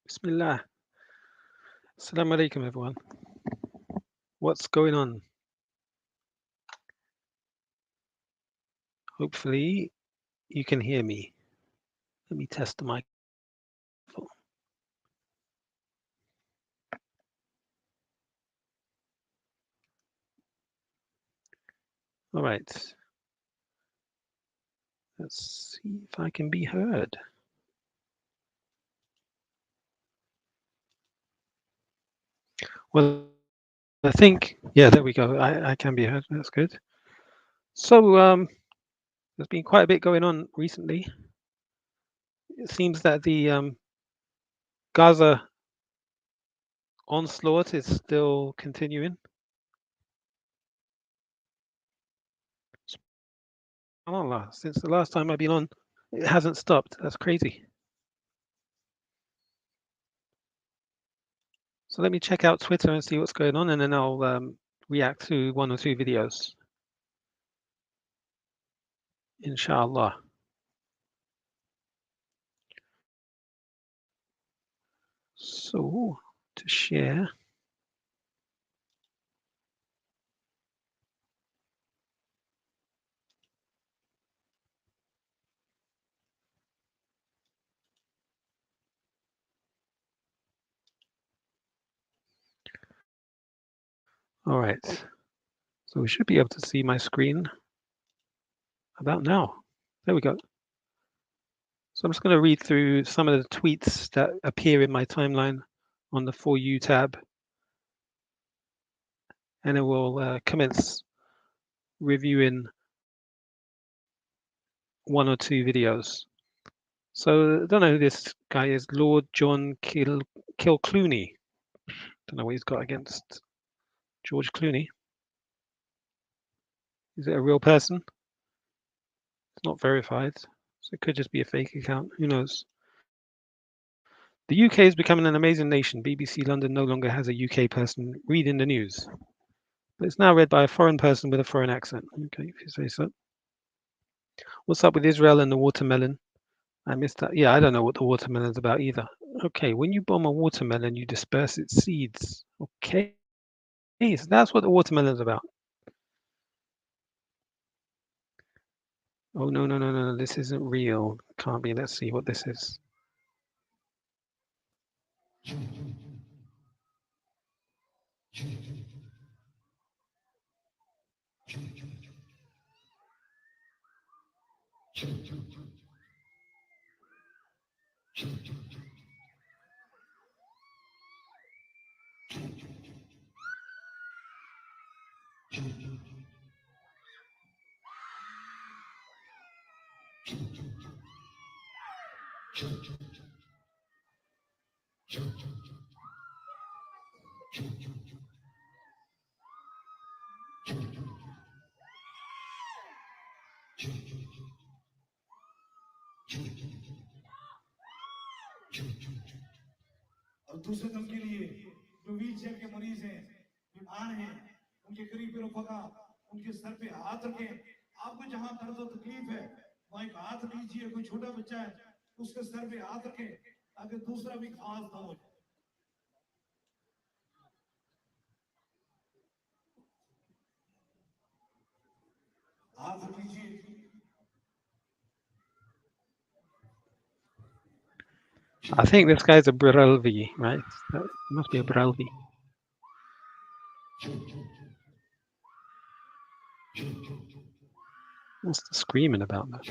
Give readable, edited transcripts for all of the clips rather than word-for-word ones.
Bismillah. Assalamu alaikum, everyone. What's going on? Hopefully, you can hear me. Let me test the microphone. All right. Let's see if I can be heard. Well, I think, yeah, there we go. I can be heard. That's good. So, there's been quite a bit going on recently. It seems that the Gaza onslaught is still continuing. SubhanAllah, since the last time I've been on, it hasn't stopped. That's crazy. So let me check out Twitter and see what's going on, and then I'll react to one or two videos, inshallah. So to share. All right. So we should be able to see my screen about now. There we go. So I'm just going to read through some of the tweets that appear in my timeline on the For You tab, and it will commence reviewing one or two videos. So I don't know who this guy is, Lord John Kilclooney. Don't know what he's got against George Clooney. Is it a real person? It's not verified, so it could just be a fake account. Who knows? The UK is becoming an amazing nation. BBC London no longer has a UK person reading the news, but it's now read by a foreign person with a foreign accent. Okay, if you say so. What's up with Israel and the watermelon? I missed that. Yeah, I don't know what the watermelon's about either. Okay, when you bomb a watermelon, you disperse its seeds. Okay, so that's what the watermelon's about. Oh, no, no, no, no, this isn't real. Can't be. Let's see what this is. और दूसरे दम के लिए जो wheelchair के मरीज हैं, बीमार हैं, उनके करीब रफका उनके सर पे हाथ रखें। आपको जहां दर्द और तकलीफ है वहां एक हाथ लीजिए। कोई छोटा बच्चा है उसके सर पे हाथ रखें ताकि दूसरा भी खास ना हो जाए। हाथ लीजिए। I think this guy's a Brelvi, right? That must be a Brelvi. What's the screaming about that?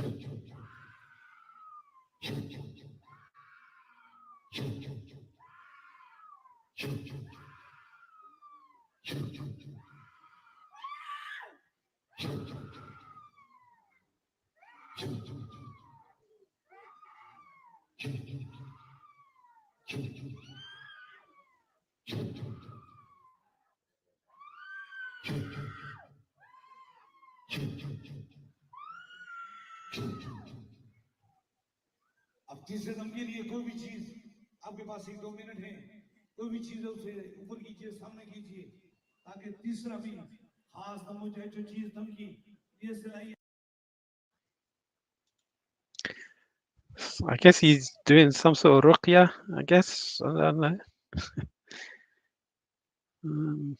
अब तीसरे दम के लिए कोई भी चीज आपके पास 1-2 मिनट है, कोई भी चीज उसे ऊपर कीजिए, सामने कीजिए ताकि तीसरा भी खास दम हो जाए। जो चीज दम की ये सिलाई I guess he's doing some sort of ruqya, I guess. I don't know. Um,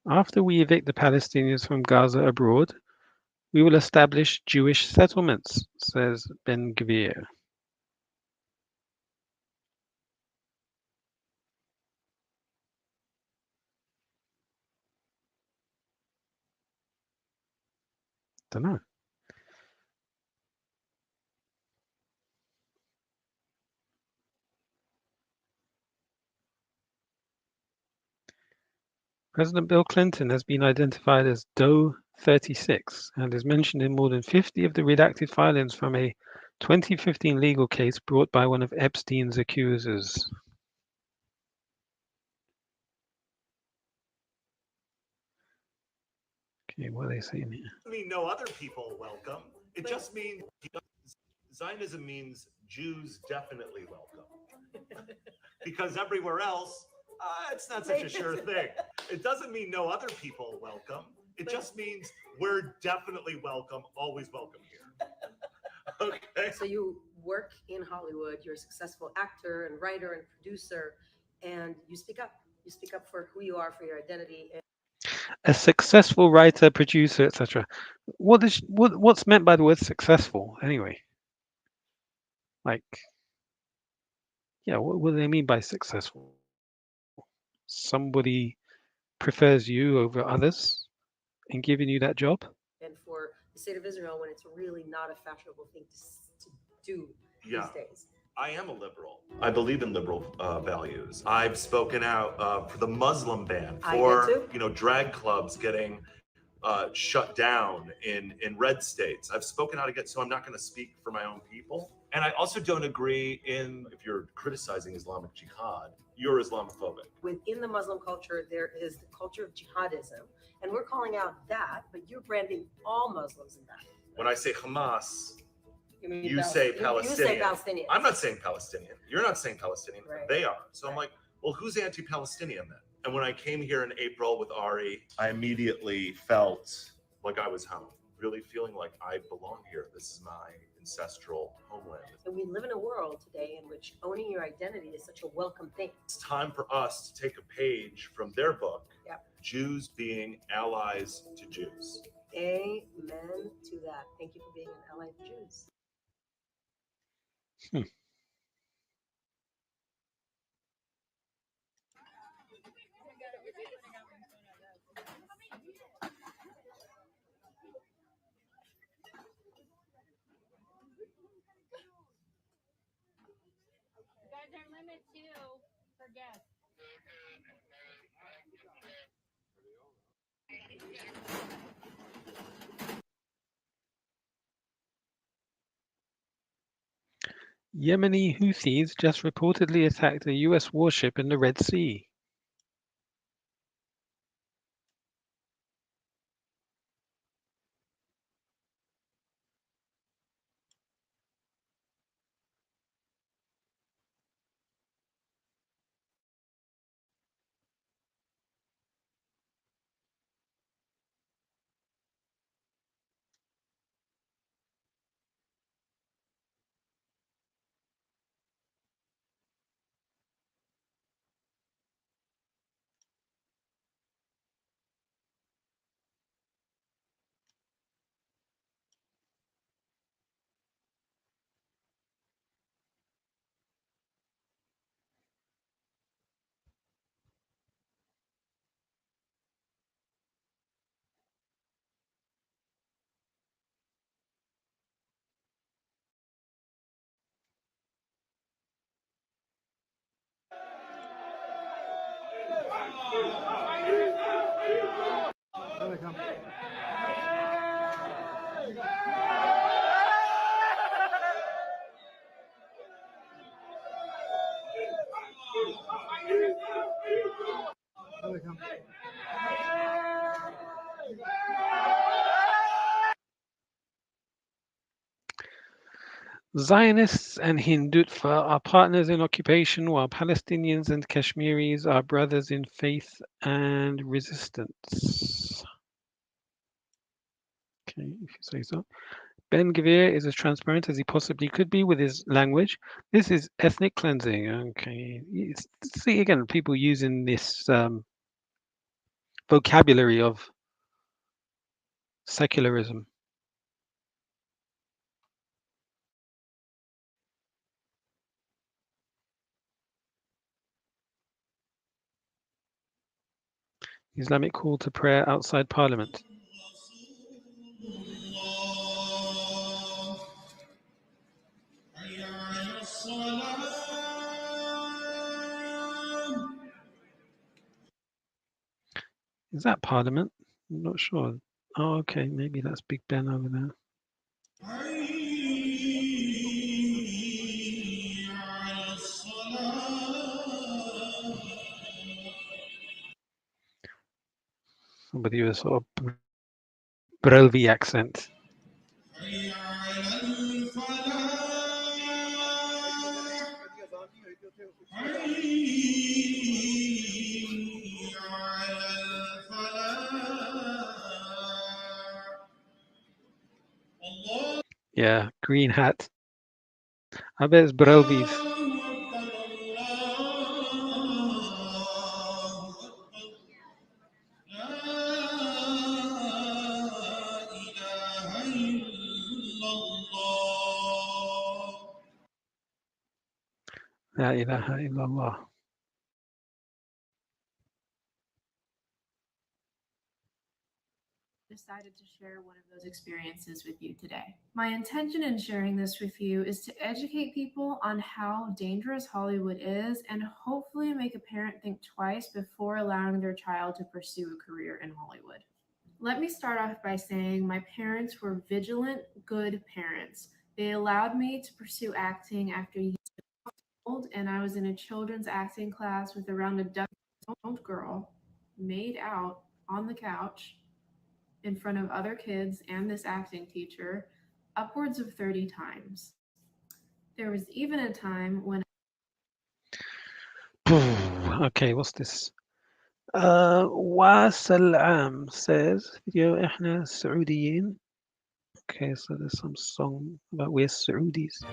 After we evict the Palestinians from Gaza abroad, we will establish Jewish settlements, says Ben Gvir. Don't know. President Bill Clinton has been identified as Doe 36 and is mentioned in more than 50 of the redacted filings from a 2015 legal case brought by one of Epstein's accusers. Okay, what are they saying here? I mean, no other people welcome. It just means Zionism means Jews definitely welcome. Because everywhere else, it's not such a sure thing. It doesn't mean no other people welcome. It just means we're definitely welcome, always welcome here. Okay. So you work in Hollywood, you're a successful actor and writer and producer, and you speak up. You speak up for who you are, for your identity. A successful writer, producer, etc. What's meant by the word successful anyway? Like, yeah, what do they mean by successful? Somebody prefers you over others and giving you that job? And for the state of Israel, when it's really not a fashionable thing to do Yeah. these days. I am a liberal. I believe in liberal values. I've spoken out for the Muslim ban, I for did too. Drag clubs getting shut down in red states. I've spoken out against, so I'm not going to speak for my own people. And I also don't agree if you're criticizing Islamic jihad, you're Islamophobic. Within the Muslim culture, there is the culture of jihadism, and we're calling out that, but you're branding all Muslims in that. When I say Hamas, You say You say Palestinian. Palestinian. I'm not saying Palestinian. You're not saying Palestinian. Right. They are. So I'm Right. like, well, who's anti-Palestinian then? And when I came here in April with Ari, I immediately felt like I was home, really feeling like I belong here. This is my ancestral homeland. And we live in a world today in which owning your identity is such a welcome thing. It's time for us to take a page from their book, Yep. Jews being allies to Jews. Amen to that. Thank you for being an ally of Jews. You guys are limit 2 for guests. Yemeni Houthis just reportedly attacked a US warship in the Red Sea. Zionists and Hindutva are partners in occupation, while Palestinians and Kashmiris are brothers in faith and resistance. Okay, if you say so. Ben Gvir is as transparent as he possibly could be with his language. This is ethnic cleansing. Okay. See, again, people using this vocabulary of secularism. Islamic call to prayer outside Parliament. Is that Parliament? I'm not sure. Oh, okay. Maybe that's Big Ben over there. Somebody with a sort of Brelvi accent. Yeah, green hat. I bet it's Brelvi's. La ilaha illallah. Decided to share one of those experiences with you today. My intention in sharing this with you is to educate people on how dangerous Hollywood is and hopefully make a parent think twice before allowing their child to pursue a career in Hollywood. Let me start off by saying my parents were vigilant, good parents. They allowed me to pursue acting after years old, and I was in a children's acting class with around a dozen girl made out on the couch in front of other kids and this acting teacher upwards of 30 times. There was even a time when Okay, what's this? Wasalam says, video احنا سعوديين. Okay, so there's some song about we're Saudis.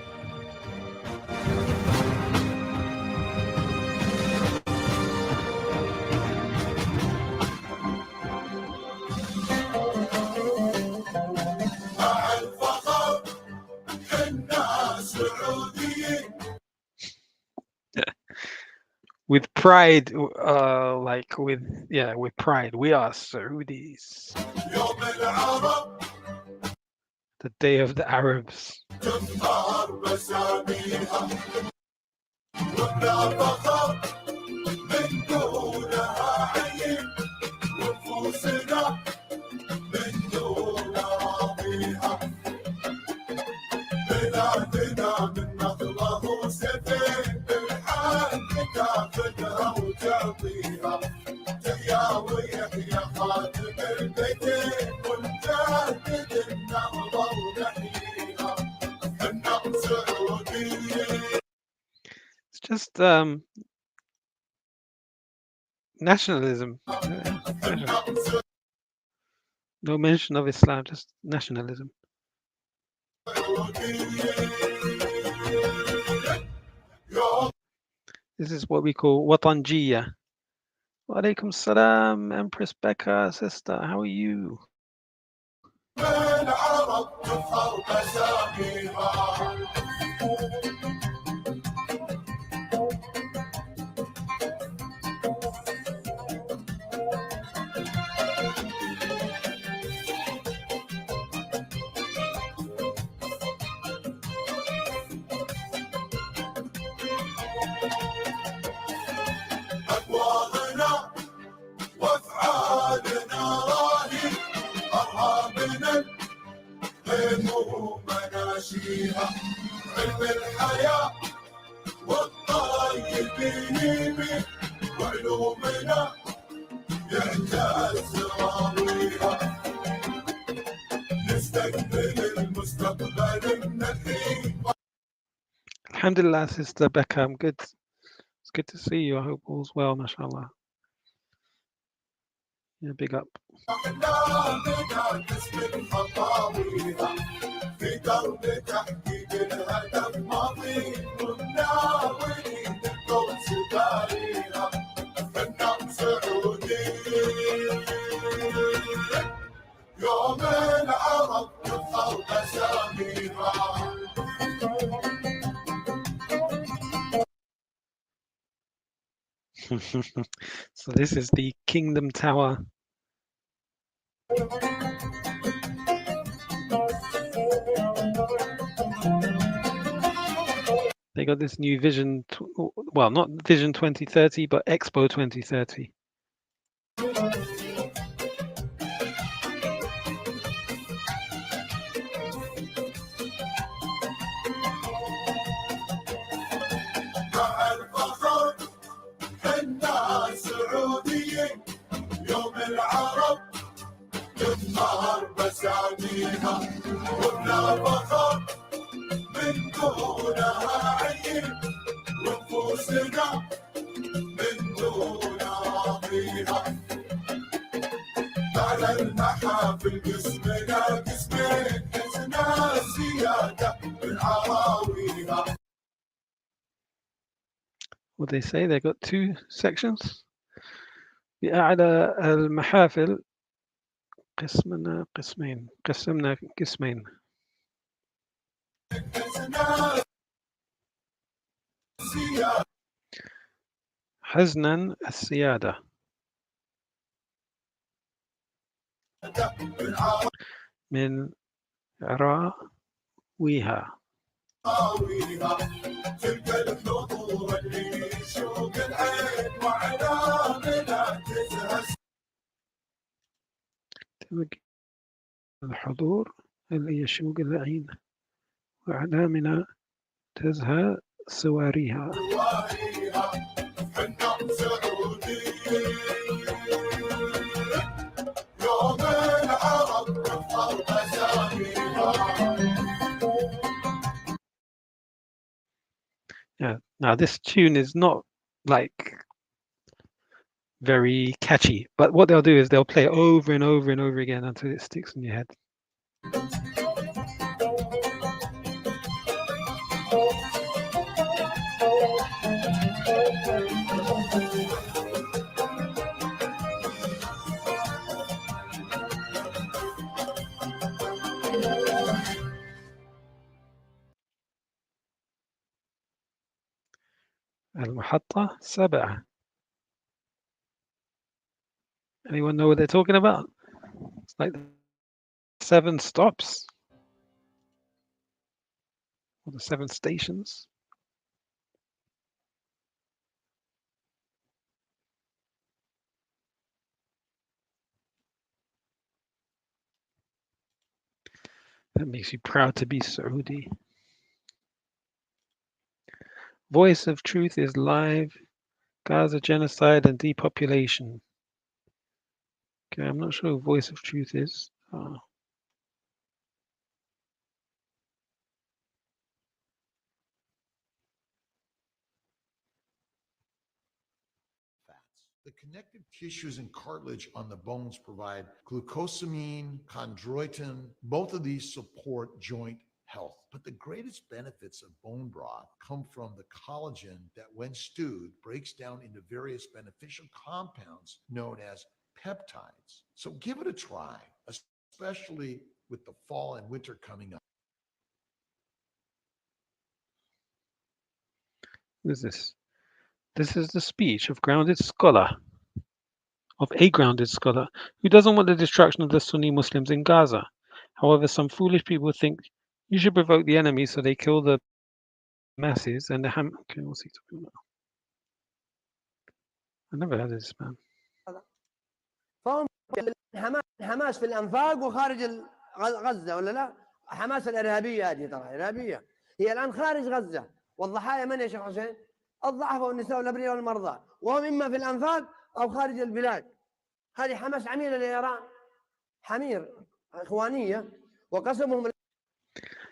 With pride, like with pride, we are Saudis. The day of the Arabs. It's just nationalism. No mention of Islam, just nationalism. This is what we call Watanjiya. Wa alaikum salam, Empress Becca, sister. How are you? Alhamdulillah, sister Becca, I'm good. It's good to see you. I hope all's well, mashallah. Yeah, big up. درب تحقيق الهدف ماضي مناولين القوس باريها فنان سعودي يوم العرب تظهر أساميها. So this is the Kingdom Tower. They got this new vision, well, not Vision 2030, but Expo 2030. مع الفخر حنا سعوديين يوم العرب تظهر بساميها وبلا فخر من دونها عين ونفوسنا من دونها فيها. على المحافل قسمنا قسمين حزنا زيادة بالعراويها. What they say, they got two sections. على المحافل قسمنا قسمين قسمنا قسمين. حزنا السيادة من عراويها. تلقى الحضور اللي يشوق العين وعلامنا تزهز. الحضور اللي يشوق العين وأعلامنا تزهى سواريها. حنا سعودي يوم العرب تظهر أساميها. Yeah. Now this tune is not like very catchy, but what they'll do is they'll play it over and over and over again until it sticks in your head. المحطة 7. Anyone know what they're talking about? It's like 7 stops or the 7 stations. That makes you proud to be Saudi. Voice of Truth is live. Gaza genocide and depopulation. Okay, I'm not sure who Voice of Truth is. The connective tissues and cartilage on the bones provide glucosamine, chondroitin. Both of these support joint health. But the greatest benefits of bone broth come from the collagen that, when stewed, breaks down into various beneficial compounds known as peptides. So give it a try, especially with the fall and winter coming up. What is this? This is the speech of a grounded scholar who doesn't want the destruction of the Sunni Muslims in Gaza. However, some foolish people think you should provoke the enemy so they kill the masses and the Okay, what's he talking about? I never heard of this man. فهم حماس في الانفاق وخارج غزه ولا لا؟ حماس الارهابيه هذه ترى ارهابيه هي الان خارج غزه والضحايا من يا شيخ حسين؟ الضعفاء والنساء والابرياء والمرضى وهم اما في الانفاق او خارج البلاد. هذه حماس عميله لايران حمير اخوانيه وقسمهم.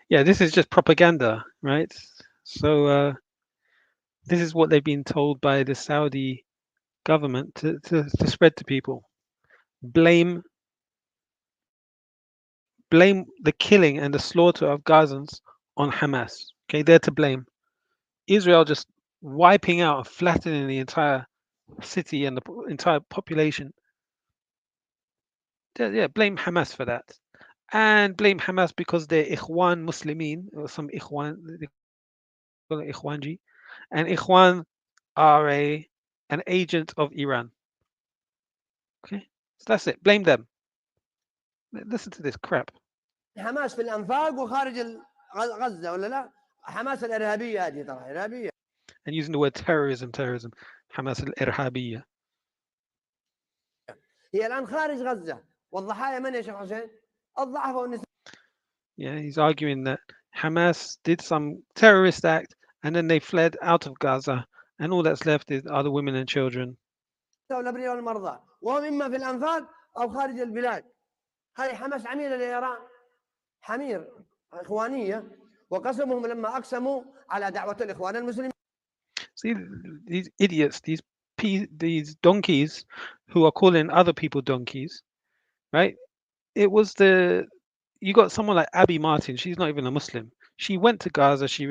Yeah, this is just propaganda, right? So this is what they've been told by the Saudi government to spread to people. Blame blame the killing and the slaughter of Gazans on Hamas. Okay, they're to blame. Israel just wiping out and flattening the entire city and the entire population. Yeah, blame Hamas for that. And blame Hamas because they're Ikhwan Muslimin, or some Ikhwan, they call it Ikhwanji. And Ikhwan are an agent of Iran. Okay, so that's it. Blame them. Listen to this crap. حماس في الانفاق وخارج غزه ولا لا؟ حماس الارهابيه هذه ترى ارهابيه. And using the word terrorism, Hamas al-Irhabiyya. هي الان خارج غزه والضحايا من يا شيخ حسين؟ الضعفاء والنساء. Yeah, he's arguing that Hamas did some terrorist act and then they fled out of Gaza, and all that's left are the women and children. والابرياء والمرضى وهم اما في الانفاق او خارج البلاد. هذه حماس عميله لايران، حمير اخوانيه وقسمهم لما اقسموا على دعوه الاخوان المسلمين. See these idiots, these donkeys who are calling other people donkeys, right? It was you got someone like Abby Martin. She's not even a Muslim. She went to Gaza. She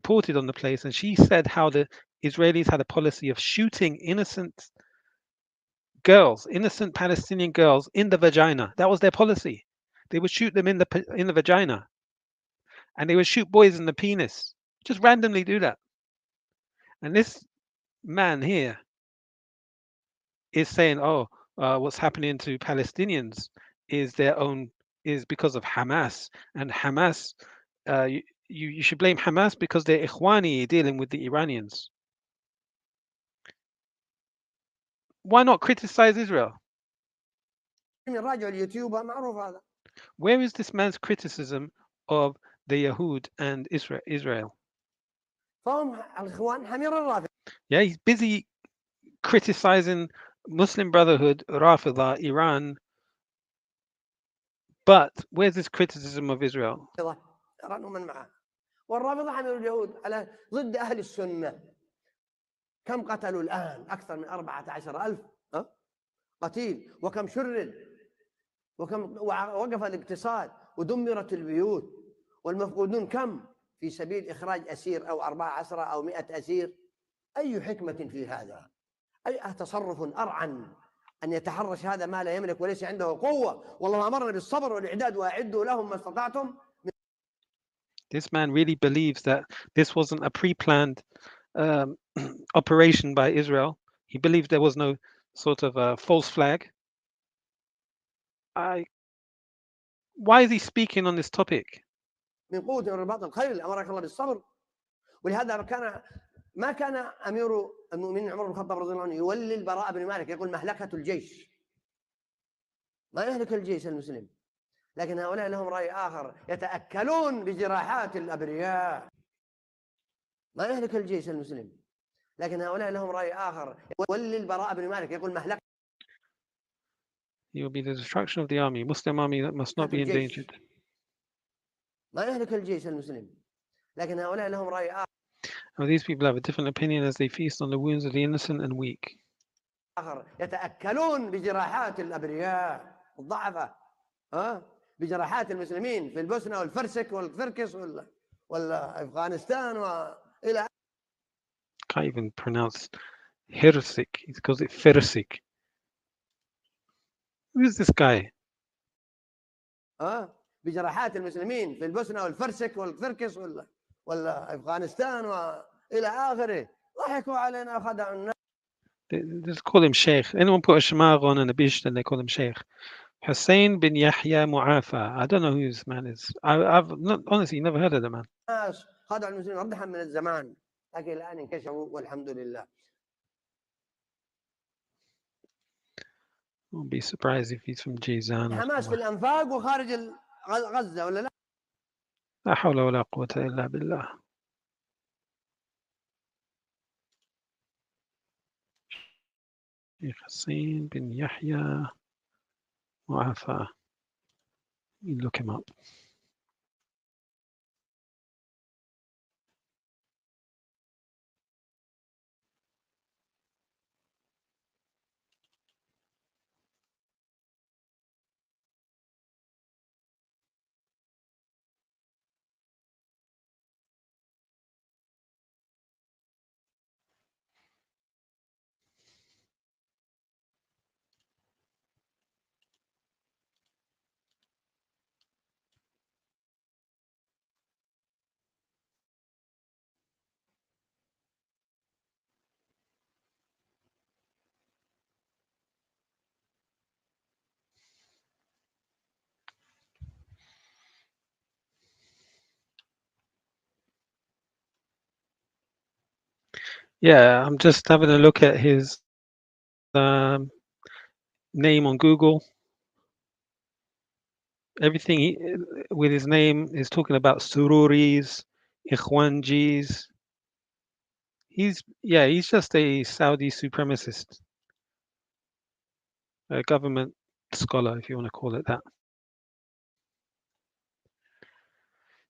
reported on the place, and she said how the Israelis had a policy of shooting innocent girls, innocent Palestinian girls, in the vagina. That was their policy. They would shoot them in the vagina, and they would shoot boys in the penis. Just randomly do that. And this man here is saying, "Oh, what's happening to Palestinians is because of Hamas, and Hamas. You should blame Hamas because they're Ikhwani dealing with the Iranians. Why not criticize Israel? راجعوا اليوتيوب معروف هذا. Where is this man's criticism of the Yahud and Israel? فهم الاخوان حمير الرافضه. Yeah, he's busy criticizing Muslim Brotherhood, Rafida, Iran. But where's this criticism of Israel? إيران ومن معه. والرافضه حمير اليهود على ضد اهل السنه. كم قتلوا الان؟ اكثر من 14,000 قتيل، وكم شرد، وكم وقف الاقتصاد، ودمرت البيوت، والمفقودون كم في سبيل اخراج اسير او 4 أسرى او 100 اسير. اي حكمه في هذا؟ اي تصرف ارعن ان يتحرش هذا ما لا يملك وليس عنده قوه. والله امرنا بالصبر والاعداد واعدوا لهم ما استطعتم. This man really believes that this wasn't a pre-planned operation by Israel. He believes there was no sort of a false flag. Why is he speaking on this topic? من قوة رباط الخيل أمرك الله بالصبر. ولهذا ما كان أمير المؤمنين عمر بن الخطاب رضي الله عنه يولي البراء بن مالك يقول مهلكة الجيش. ما يهلك الجيش المسلم، لكن هؤلاء لهم رأي آخر يتأكلون بجراحات الأبرياء. ما يهلك الجيش المسلم، لكن هؤلاء لهم رأي آخر يولي البراء بن مالك يقول مهلكة. It will be the destruction of the army. Muslim army that must not be endangered. ما يهلك الجيش المسلم، لكن هؤلاء لهم رأي آخر. Now, these people have a different opinion as they feast on the wounds of the innocent and weak. يتأكلون بجراحات الأبرياء الضعفاء، بجراحات المسلمين في البوسنة والفرسك والكركس ولا أفغانستان وإلى. Can't even pronounce Hirsik. He calls it Fersik. Who is this guy? بجراحات المسلمين في البوسنة والفرسك والكركس ولا أفغانستان وإلى آخره. ضحكوا علينا وخدعوا الناس. They just call him Sheikh. Anyone put a shemagh on and a bisht and they call him Sheikh. Hussein bin Yahya Mu'afa. I don't know who this man is. I've honestly never heard of the man. الناس خدعوا المسلمين ردحا من الزمان، لكن الآن انكشفوا والحمد لله. I won't be surprised if he's from Jizan. حماس في الأنفاق وخارج غزة ولا لا؟ لا حول ولا قوة إلا بالله. Sheikh Hussein bin Yahya Mu'afa. You look him up. Yeah, I'm just having a look at his name on Google. Everything with his name is talking about Sururis, Ikhwanjis. He's just a Saudi supremacist, a government scholar, if you want to call it that.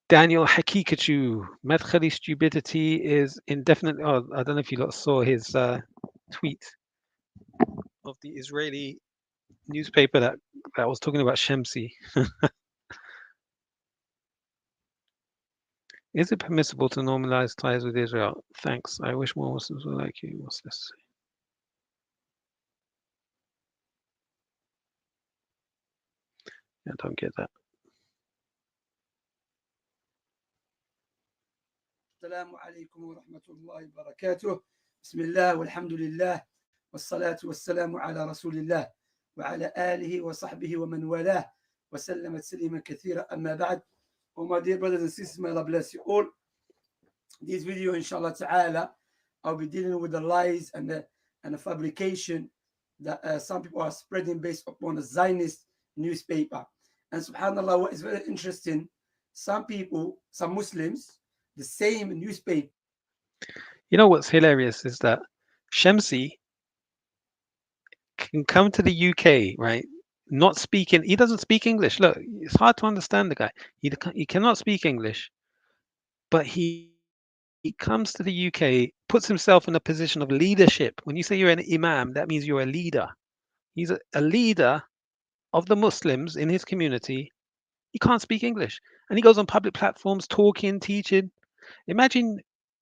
Daniel Hakikachu, Madkhali stupidity is indefinite. Oh, I don't know if you lot saw his tweet of the Israeli newspaper that was talking about Shamsi. Is it permissible to normalize ties with Israel? Thanks. I wish more Muslims were like you. What's this? I don't get that. السلام عليكم ورحمة الله وبركاته. بسم الله والحمد لله والصلاة والسلام على رسول الله وعلى آله وصحبه ومن والاه وسلم تسليما كثيرا. أما بعد. Oh, my dear brothers and sisters, may Allah bless you all. This video, inshallah ta'ala, I'll be dealing with the lies and the fabrication that some people are spreading based upon a Zionist newspaper. And subhanAllah, what is very interesting, some people, some Muslims, the same newspaper. You know what's hilarious is that Shamsi can come to the UK, right? Not speaking, he doesn't speak English. Look, it's hard to understand the guy. He cannot speak English, but he comes to the UK, puts himself in a position of leadership. When you say you're an imam, that means you're a leader. He's a leader of the Muslims in his community. He can't speak English, and he goes on public platforms talking, teaching. Imagine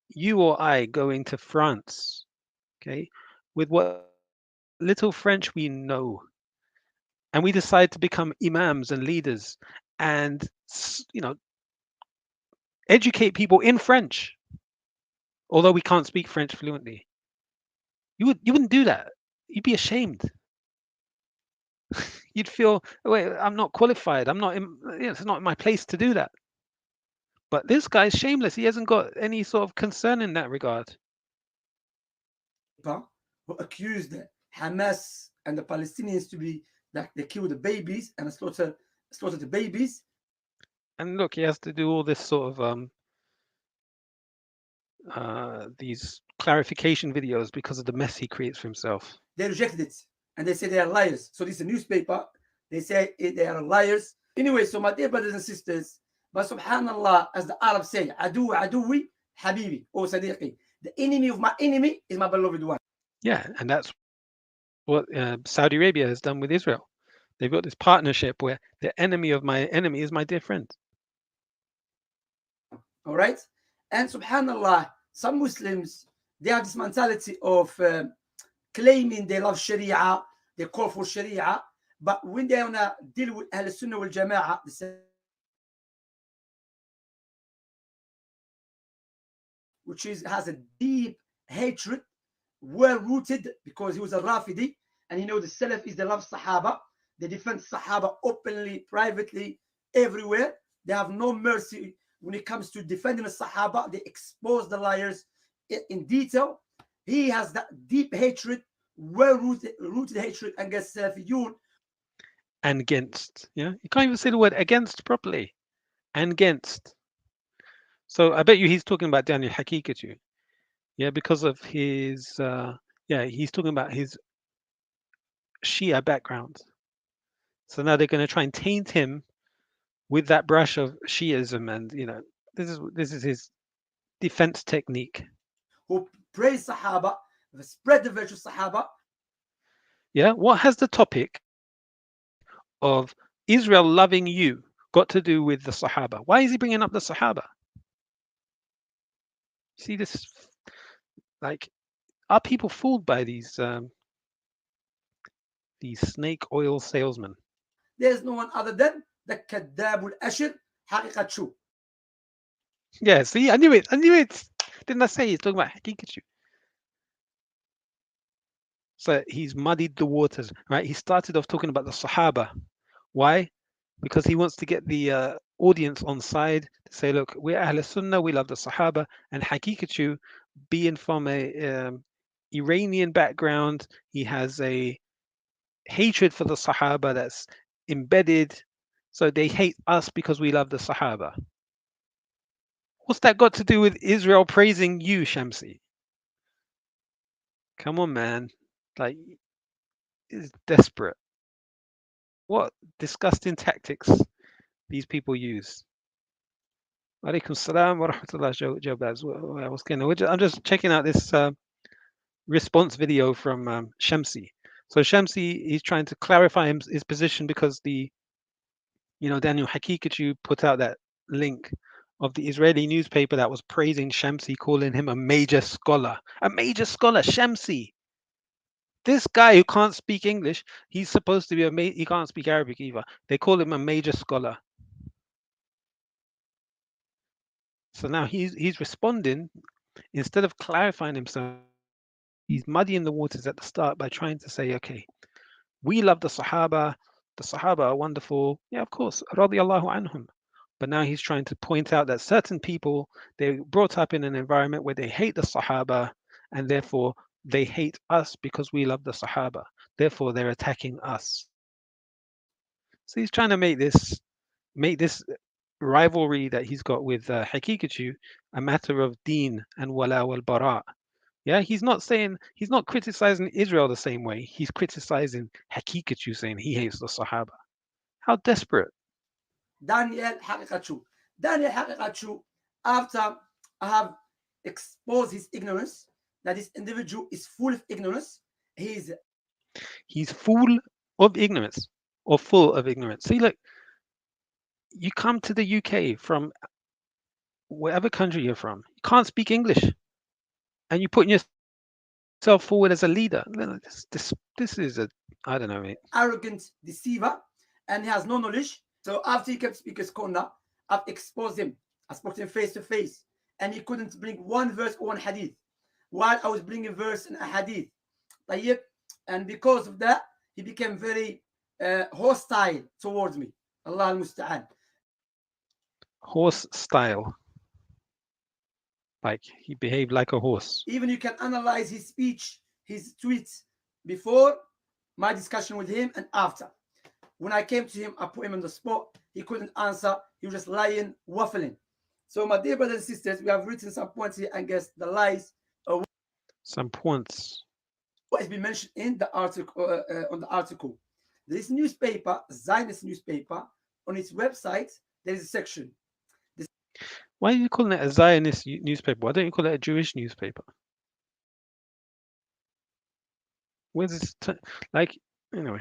you or I going to France, okay, with what little French we know, and we decide to become imams and leaders and, you know, educate people in French, although we can't speak French fluently. You wouldn't do that. You'd be ashamed. You'd feel, wait, I'm not qualified. It's not my place to do that. But this guy's shameless. He hasn't got any sort of concern in that regard. Who accused Hamas and the Palestinians to be like they kill the babies and slaughter the babies. And look, he has to do all this sort of these clarification videos because of the mess he creates for himself. They rejected it and they say they are liars. So this is a newspaper. They say they are liars. Anyway, so my dear brothers and sisters, but subhanallah, as the Arabs say, adu aduwi habibi or sadiqi. The enemy of my enemy is my beloved one. Yeah, and that's what Saudi Arabia has done with Israel. They've got this partnership where the enemy of my enemy is my dear friend. All right? And subhanallah, some Muslims, they have this mentality of claiming they love Sharia, they call for Sharia, but when they want to deal with Ahl Sunnah wal Jama'ah, they say, which has a deep hatred, well rooted, because he was a Rafidi, and you know the Salafis, they love Sahaba, they defend Sahaba openly, privately, everywhere. They have no mercy when it comes to defending the Sahaba. They expose the liars in detail. He has that deep hatred, well rooted hatred against Salafiyun. And against, yeah, you can't even say the word against properly. And against. So I bet you he's talking about Daniel Hakikachu. Yeah, because of his, he's talking about his Shia background. So now they're going to try and taint him with that brush of Shiism, and you know, this is his defense technique. Who praise Sahaba, spread the virtue of Sahaba. Yeah, what has the topic of Israel loving you got to do with the Sahaba? Why is he bringing up the Sahaba? See this, like, are people fooled by these snake oil salesmen? There's no one other than the Kadab al-Ashir, Haqiqat Shu. Yeah, see, I knew it. Didn't I say he's talking about Hakikachu? So he's muddied the waters, right? He started off talking about the Sahaba. Why? Because he wants to get the audience on side to say, look, we're Ahl Sunnah, we love the Sahaba, and Hakikachu being from a Iranian background, he has a hatred for the Sahaba that's embedded. So they hate us because we love the Sahaba. What's that got to do with Israel praising you, Shamsi? Come on, man. Like, it's desperate. What disgusting tactics these people use. Alaikum salam wa rahmatullah, Jobaz. What's going on? I'm just checking out this response video from Shamsi. So Shamsi, he's trying to clarify his position because Daniel Hakikatu put out that link of the Israeli newspaper that was praising Shamsi, calling him a major scholar. A major scholar, Shamsi. This guy who can't speak English, he's supposed to be he can't speak Arabic either. They call him a major scholar. So now he's responding, instead of clarifying himself, he's muddying the waters at the start by trying to say, okay, we love the Sahaba are wonderful. Yeah, of course, radiyallahu anhum. But now he's trying to point out that certain people, they're brought up in an environment where they hate the Sahaba, and therefore they hate us because we love the Sahaba. Therefore, they're attacking us. So he's trying to make this rivalry that he's got with Hakikatu a matter of deen and wala wal bara. Yeah, he's not criticizing Israel the same way. He's criticizing Hakikatu, saying he hates the Sahaba. How desperate. Daniel Hakikatu. Daniel Hakikatu, after I have exposed his ignorance, that this individual is full of ignorance, he's full of ignorance or full of ignorance. See, look, you come to the UK from whatever country you're from, you can't speak English, and you're putting yourself forward as a leader. This is I don't know, mate. Arrogant deceiver, and he has no knowledge. So after he kept Speaker's Corner, I've exposed him. I spoke to him face to face, and he couldn't bring one verse or one hadith, while I was bringing verse and a hadith. And because of that, he became very hostile towards me. Allah al-Musta'an. Horse style. Like he behaved like a horse. Even you can analyze his speech, his tweets before my discussion with him and after. When I came to him, I put him on the spot. He couldn't answer. He was just lying, waffling. So my dear brothers and sisters, we have written some points here against the lies. Some points. What has been mentioned in the article, on the article. This newspaper, Zionist newspaper, on its website, there is a section. Why are you calling it a Zionist newspaper? Why don't you call it a Jewish newspaper? Where's this? Anyway.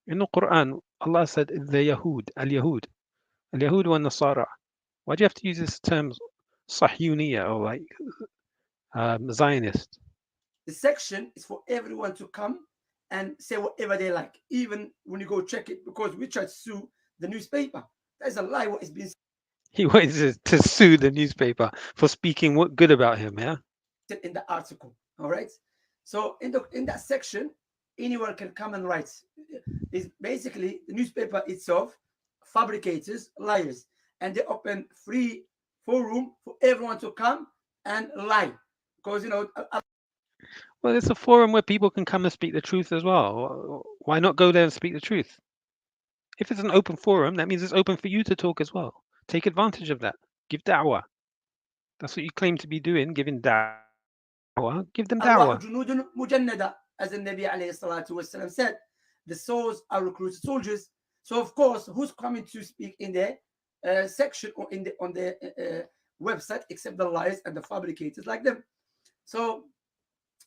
In the Quran, Allah said the Yahud, al-Yahud wa Nasara. Why do you have to use this term Sahyuniya or like Zionist? The section is for everyone to come and say whatever they like, even when you go check it, because we try to sue the newspaper. That's a lie what is being said. He wanted to sue the newspaper for speaking what good about him, yeah? In the article, all right? So in that section, anyone can come and write. It's basically the newspaper itself, fabricators, liars, and they open free forum for everyone to come and lie. Because, well, it's a forum where people can come and speak the truth as well. Why not go there and speak the truth? If it's an open forum, that means it's open for you to talk as well. Take advantage of that. Give da'wah. That's what you claim to be doing, giving da'wah. Give them da'wah. As the Nabi alayhi salatu wasalam said, the souls are recruited soldiers. So of course, who's coming to speak in the section or on the website except the liars and the fabricators like them? So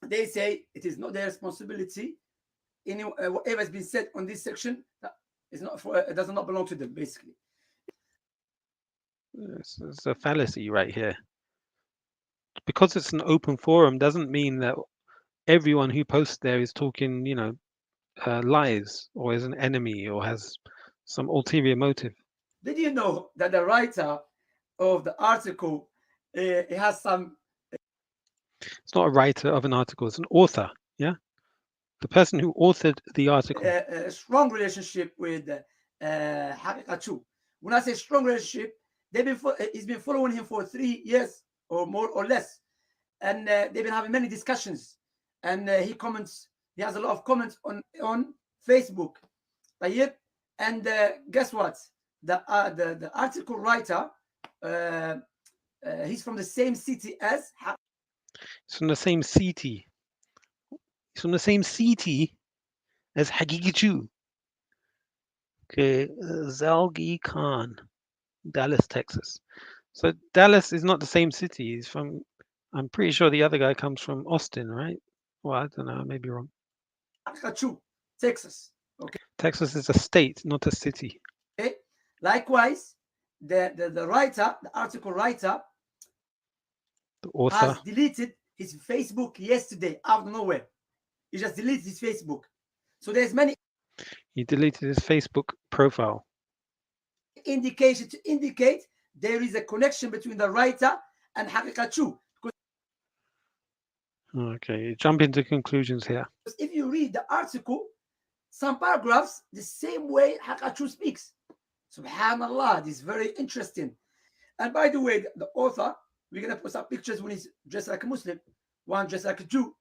they say it is not their responsibility. Whatever has been said on this section is not it does not belong to them, basically. It's a fallacy right here. Because it's an open forum doesn't mean that everyone who posts there is talking, lies or is an enemy or has some ulterior motive. Did you know that the writer of the article has some... It's not a writer of an article, it's an author, yeah? The person who authored the article. A strong relationship with Hakikatu. When I say strong relationship, he's been following him for 3 years or more or less. And they've been having many discussions. And he has a lot of comments on Facebook. طيب? And guess what? The article writer, he's from the same city as. It's from the same city. It's from the same city as Haqiqatu. Okay, Zalgi Khan, Dallas, Texas. So Dallas is not the same city. He's from. I'm pretty sure the other guy comes from Austin, right? Well, I don't know. I may be wrong. Haqiqatu, Texas. Okay. Texas is a state, not a city. Okay. Likewise, the writer, the article writer, The author. has deleted his Facebook yesterday out of nowhere. He just deleted his Facebook. So there's many He deleted his Facebook profile. indications to indicate there is a connection between the writer and Haqiqatu. Okay, jump into conclusions here. Because if you read the article, some paragraphs the same way Haqiqatu speaks. Subhanallah, this is very interesting. And by the way, the author, we're going to put some pictures when he's dressed like a Muslim, one dressed like a Jew.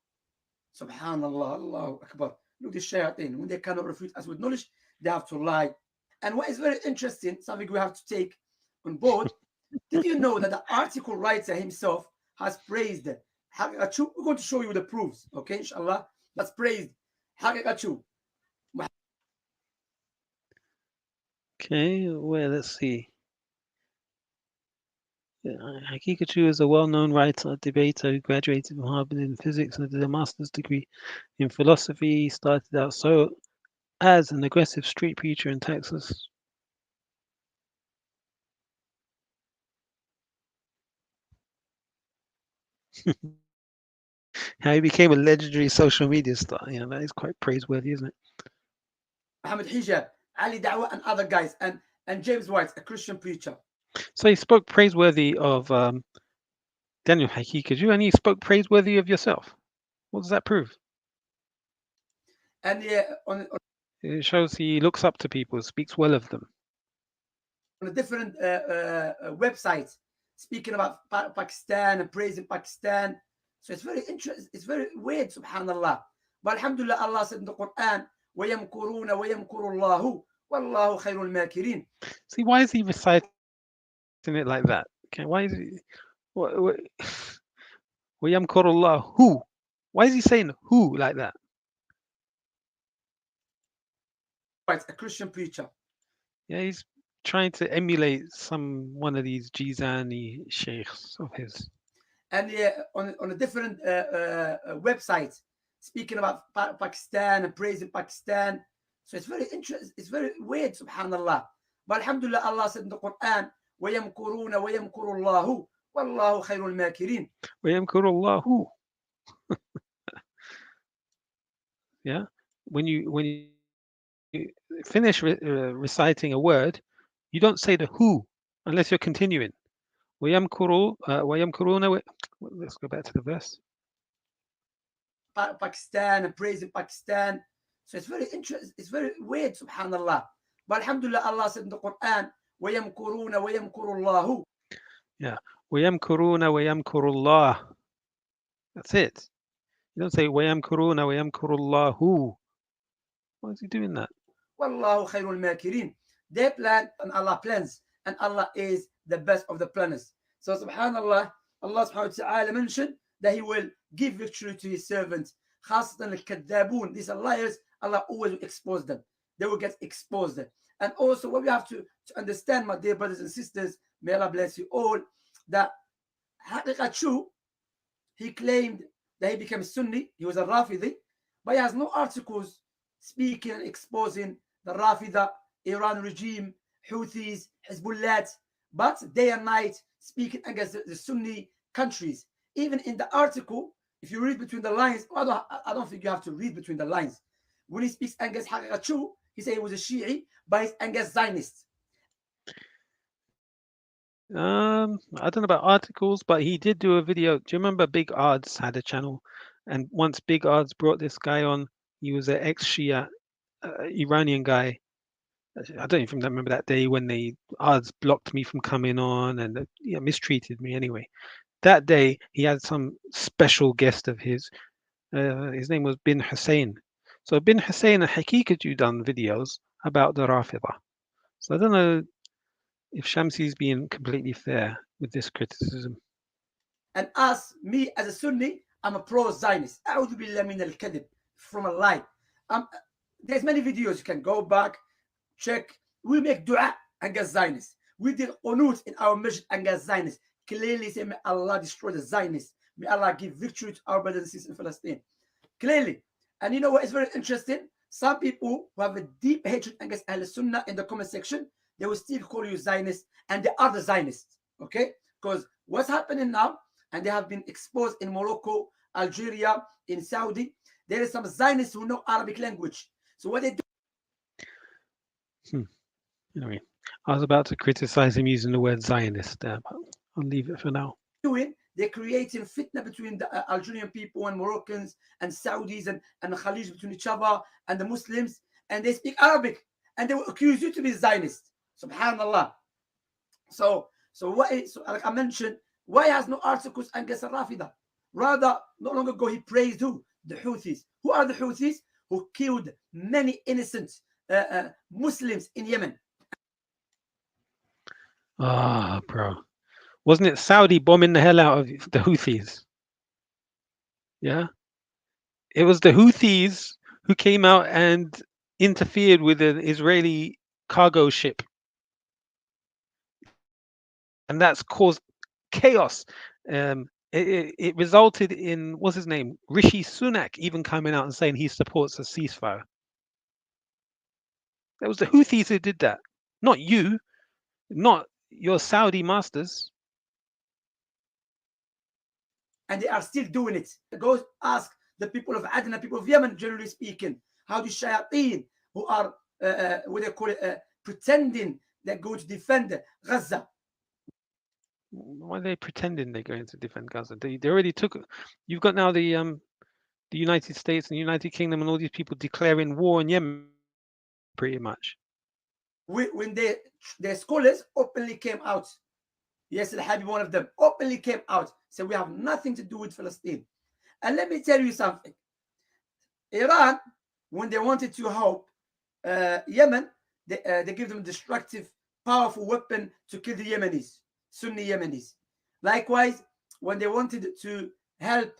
Subhanallah, Allahu Akbar. Look, the shayateen, when they cannot refute us with knowledge, they have to lie. And what is very interesting, something we have to take on board, did you know that the article writer himself has praised Haqiqatu? We're going to show you the proofs, okay, inshallah. That's praised Haqiqatu. Okay, well, let's see. Haqiqatu is a well-known writer, debater who graduated from Harvard in physics and did a master's degree in philosophy. He started out as an aggressive street preacher in Texas. How he became a legendary social media star. Yeah, that is quite praiseworthy, isn't it? Muhammad Hijab, Ali Dawah, and other guys, and James White, a Christian preacher. So he spoke praiseworthy of Daniel Haqiqatu, and he spoke praiseworthy of yourself. What does that prove? And It shows he looks up to people, speaks well of them. on a different website, speaking about Pakistan and praising Pakistan. So it's very interesting. It's very weird, subhanallah. But alhamdulillah, Allah said in the Quran, وَيَمْكُرُونَ وَيَمْكُرُ اللَّهُ وَاللَّهُ خَيْرُ الْمَاكِرِينَ. See, why is he reciting it like that? Okay, why is he? وَيَمْكُرُ who? Why is he saying who like that? Right, a Christian preacher. Yeah, he's trying to emulate one of these Jizani sheikhs of his. And on a different website, speaking about Pakistan and praising Pakistan. So it's very interesting. It's very weird, subhanallah. But alhamdulillah, Allah said in the Quran, وَيَمْكُرُونَ وَيَمْكُرُ اللَّهُ وَاللَّهُ خَيْرُ الْمَاكِرِينَ. وَيَمْكُرُ اللَّهُ. Yeah, when you finish reciting a word, you don't say the who unless you're continuing. وَيَمْكُرُونَ. Let's go back to the verse. Pakistan and praising Pakistan. So it's very interesting. It's very weird, subhanallah. But alhamdulillah, Allah said in the Quran, وَيَمْكُرُونَ وَيَمْكُرُ اللَّهُ. Yeah, وَيَمْكُرُونَ وَيَمْكُرُ اللَّهُ. That's it. You don't say وَيَمْكُرُونَ وَيَمْكُرُ اللَّهُ. Why is he doing that? وَاللَّهُ خَيْرُ الْمَاكِرِينَ. They plan and Allah plans, and Allah is the best of the planners. So subhanallah, Allah subhanahu wa ta'ala mentioned that he will give victory to his servants. خاصة الكذابون. These are liars. Allah always will expose them. They will get exposed. And also what we have to understand, my dear brothers and sisters, may Allah bless you all, that Haqiqatu, he claimed that he became Sunni. He was a Rafidi, but he has no articles speaking and exposing the Rafida, Iran regime, Houthis, Hezbollah, but day and night speaking against the Sunni countries. Even in the article, if you read between the lines, I don't think you have to read between the lines. When he speaks against Haqiqatu, he said he was a Shi'i, but he's against Zionists. I don't know about articles, but he did do a video. Do you remember Big Odds had a channel? And once Big Odds brought this guy on, he was an ex-Shia Iranian guy. I don't even remember that day when the Odds blocked me from coming on and mistreated me anyway. that day he had some special guest of his. His name was Bin Hussein. So Bin Hussein and Hakikatu done videos about the Rafida. So I don't know if Shamsi's being completely fair with this criticism. And us, me as a Sunni, I'm a pro-Zionist. أعوذ بالله من الكذب, from a lie. There's many videos you can go back, check. We make dua against Zionists. We did qunut in our masjid against Zionists. Clearly say, may Allah destroy the Zionists. May Allah give victory to our brothers and sisters in Palestine. Clearly. And you know what is very interesting? Some people who have a deep hatred against Ahl Sunnah in the comment section, they will still call you Zionists, and they are the Zionists. Okay? Because what's happening now, and they have been exposed in Morocco, Algeria, in Saudi, there is some Zionists who know Arabic language. So what they do. Anyway, I was about to criticize him using the word Zionist there, but I'll leave it for now. They're creating fitna between the Algerian people and Moroccans and Saudis and the Khalij between each other and the Muslims, and they speak Arabic, and they will accuse you to be Zionist. Subhanallah. So like I mentioned, why has no articles against Rafida? Rather, not long ago he praised who? The Houthis. Who are the Houthis? Who killed many innocent Muslims in Yemen. Ah, bro. Wasn't it Saudi bombing the hell out of the Houthis? Yeah. It was the Houthis who came out and interfered with an Israeli cargo ship. And that's caused chaos. It resulted in, what's his name? Rishi Sunak even coming out and saying he supports a ceasefire. That was the Houthis who did that. Not you. Not your Saudi masters. And they are still doing it. Go ask the people of Adna, people of Yemen, generally speaking, how the shayateen who are, what they call it, pretending they're going to defend Gaza. Why are they pretending they're going to defend Gaza? They already took. You've got now the United States and the United Kingdom and all these people declaring war on Yemen, pretty much. When their scholars openly came out, yes, Al-Habib, one of them, openly came out, said we have nothing to do with Palestine. And let me tell you something. Iran, when they wanted to help Yemen, they give them a destructive, powerful weapon to kill the Yemenis, Sunni Yemenis. Likewise, when they wanted to help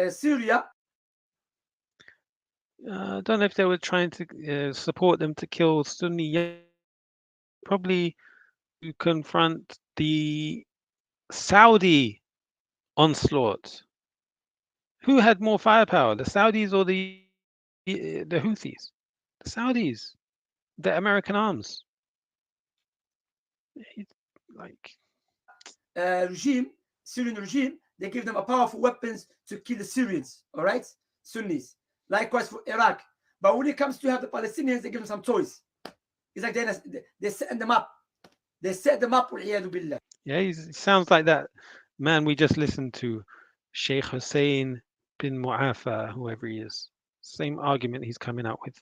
Syria, I don't know if they were trying to support them to kill Sunni Yemen, probably to confront the Saudi onslaught. Who had more firepower, the Saudis or the Houthis? The Saudis, the American arms. Like regime, Syrian regime, they give them a powerful weapons to kill the Syrians, all right? Sunnis. Likewise for Iraq. But when it comes to have the Palestinians, they give them some toys. It's like they set them up. They set them up. Yeah, he sounds like that man we just listened to, Sheikh Hussein bin Mu'afa, whoever he is. Same argument he's coming out with.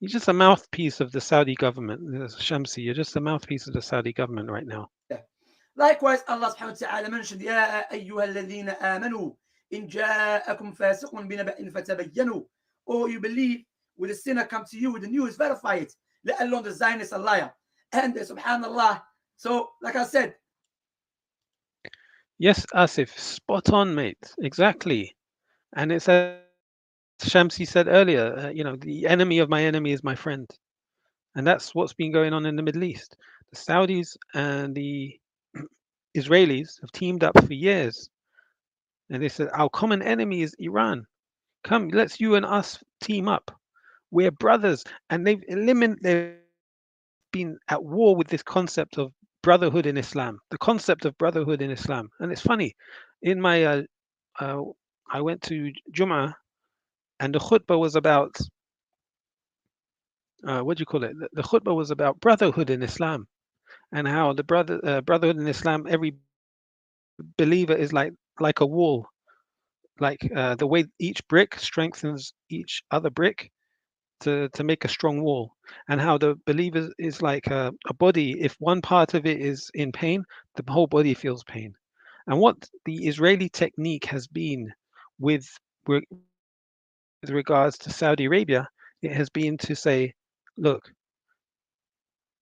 He's just a mouthpiece of the Saudi government. Shamsi, you're just a mouthpiece of the Saudi government right now. Likewise, Allah subhanahu wa ta'ala mentioned, يا أيها الذين آمنوا إن جاءكم فاسق بنبأ فتبينوا. Or you believe, when a sinner comes to you with the news, verify it. Let alone the Zionist a liar. And subhanallah. So, like I said. Yes, Asif, spot on, mate. Exactly. And it's as Shamsi said earlier, the enemy of my enemy is my friend. And that's what's been going on in the Middle East. The Saudis and the Israelis have teamed up for years. And they said, our common enemy is Iran. Come, let's you and us team up. We're brothers. And they've been at war with this concept of brotherhood in Islam, the concept of brotherhood in Islam. And it's funny, in my, I went to Jum'ah, and the khutbah was about, what do you call it? The khutbah was about brotherhood in Islam, and how the brotherhood in Islam, every believer is like a wall, like the way each brick strengthens each other brick to make a strong wall, and how the believer is like a body. If one part of it is in pain, the whole body feels pain. And what the Israeli technique has been with regards to Saudi Arabia, it has been to say, look,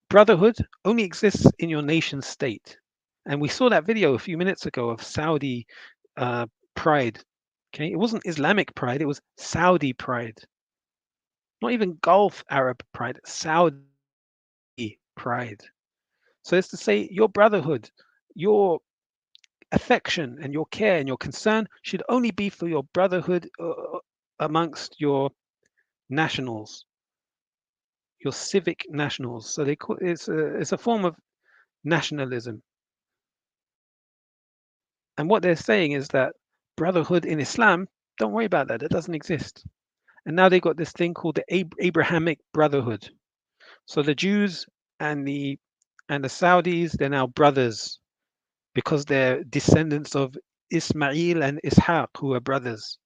brotherhood only exists in your nation state. And we saw that video a few minutes ago of Saudi pride. Okay, it wasn't Islamic pride, it was Saudi pride. Not even Gulf Arab pride, Saudi pride. So it's to say your brotherhood, your affection and your care and your concern should only be for your brotherhood amongst your nationals, your civic nationals. So they call it's a form of nationalism. And what they're saying is that brotherhood in Islam, don't worry about that. That doesn't exist. And now they got this thing called the Abrahamic Brotherhood. So the Jews and the Saudis, they're now brothers because they're descendants of Ismail and Ishaq, who are brothers.